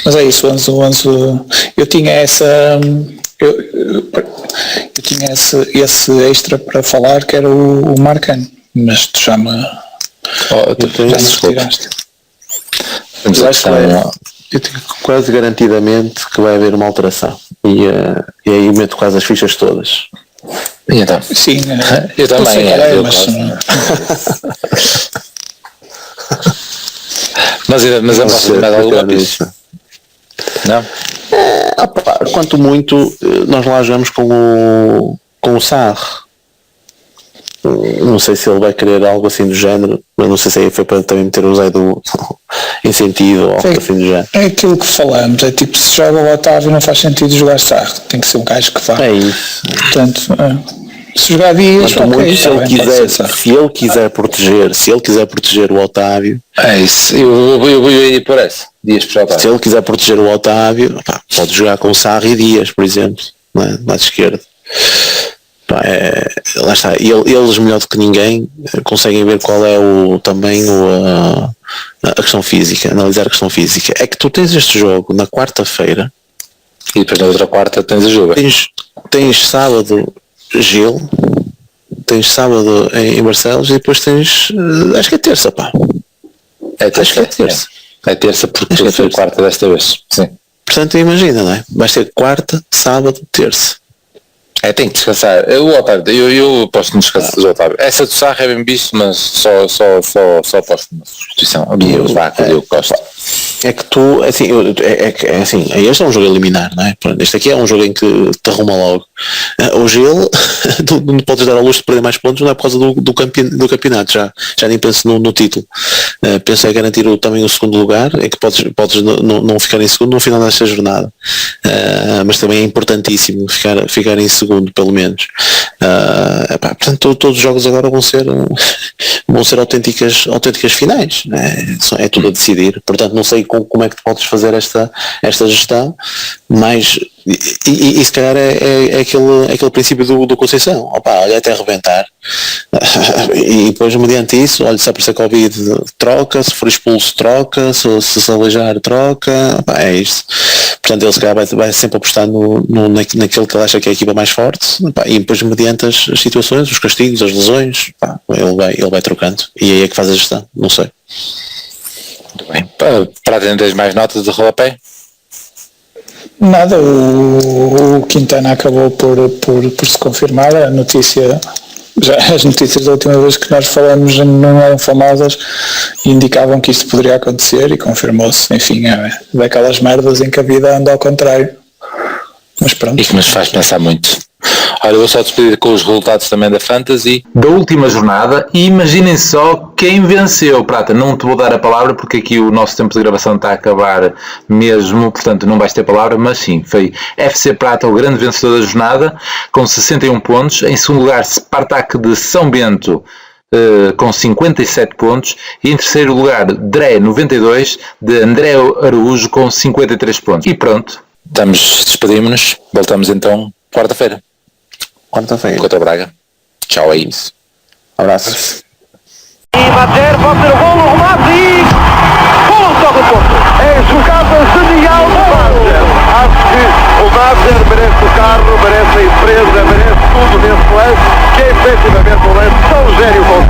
Mas é isso, o Anzo, eu tinha essa... Eu tinha esse extra para falar, que era o Marcano, mas tu já me retiraste. Eu tenho quase garantidamente que vai haver uma alteração e aí meto quase as fichas todas. E então? Sim, eu também. Mas eu posso mais alguma lápis? Não? Quanto muito nós lá jogamos com o Sarr. Não sei se ele vai querer algo assim do género, mas não sei se aí foi para também meter o Zé do incentivo ou algo assim do género. É aquilo que falamos, é tipo, se joga o Otávio não faz sentido jogar Sarr, tem que ser um gajo que vá. É isso. Portanto, se jogar Dias, se ele quiser proteger o Otávio, é isso, eu vou ir por essa. Dias para o Otávio. Se ele quiser proteger o Otávio, pode jogar com Sarr e Dias, por exemplo, não é? Lado esquerdo. Lá está, eles melhor do que ninguém conseguem ver qual é a questão física, analisar a questão física. É que tu tens este jogo na quarta-feira e depois na outra quarta tens o jogo. Tens sábado Gil, tens sábado em Barcelos e depois tens, acho que é terça, pá. Acho que é terça. É terça porque foi quarta desta vez. Sim. Portanto, imagina, não é? Vais ter quarta, sábado, terça. Tem que descansar. O Otávio, eu posso não descansar do Otávio. Essa do Sarra é bem visto, mas só posto uma substituição. Eu gosto. É que tu, assim, este é um jogo a eliminar, não é? Este aqui é um jogo em que te arruma logo. O Gil, tu não podes dar ao luxo de perder mais pontos, não é por causa do campeonato, já nem penso no título. Penso é garantir também o segundo lugar, é que podes não ficar em segundo no final desta jornada. Mas também é importantíssimo ficar em segundo, pelo menos. Portanto, todos os jogos agora vão ser autênticas finais, é tudo a decidir. Portanto, não sei como é que tu podes fazer esta gestão, mas e se calhar é aquele princípio do Conceição, olha até arrebentar e depois mediante isso, olha, se aparecer Covid troca, se for expulso troca, se aleijar troca, é isto. Portanto ele se calhar vai sempre apostar naquele que ele acha que é a equipa mais forte, e depois mediante as situações, os castigos, as lesões, ele vai trocando e aí é que faz a gestão, não sei. Muito bem. Para atender mais notas de rodapé? Nada, o Quintana acabou por se confirmar. A notícia, as notícias da última vez que nós falamos não eram famosas e indicavam que isto poderia acontecer e confirmou-se. Enfim, daquelas merdas em que a vida anda ao contrário. Mas pronto. E que nos faz pensar muito. Olha, eu vou só despedir com os resultados também da Fantasy da última jornada e imaginem só quem venceu. Prata, não te vou dar a palavra porque aqui o nosso tempo de gravação está a acabar mesmo, portanto não vais ter palavra, mas sim, foi FC Prata o grande vencedor da jornada com 61 pontos. Em segundo lugar, Spartak de São Bento com 57 pontos e em terceiro lugar, Dré 92 de André Araújo com 53 pontos. E pronto, despedimos-nos, voltamos então quarta-feira. Contra Braga. Tchau, é isso. Abraço. E bater, pode ser o golo, o remate e... Golo só do Porto. É jogada genial do Mazer. Acho que o Mazer merece o carro, merece a empresa, merece tudo nesse lance, que é efetivamente um lance tão gênio como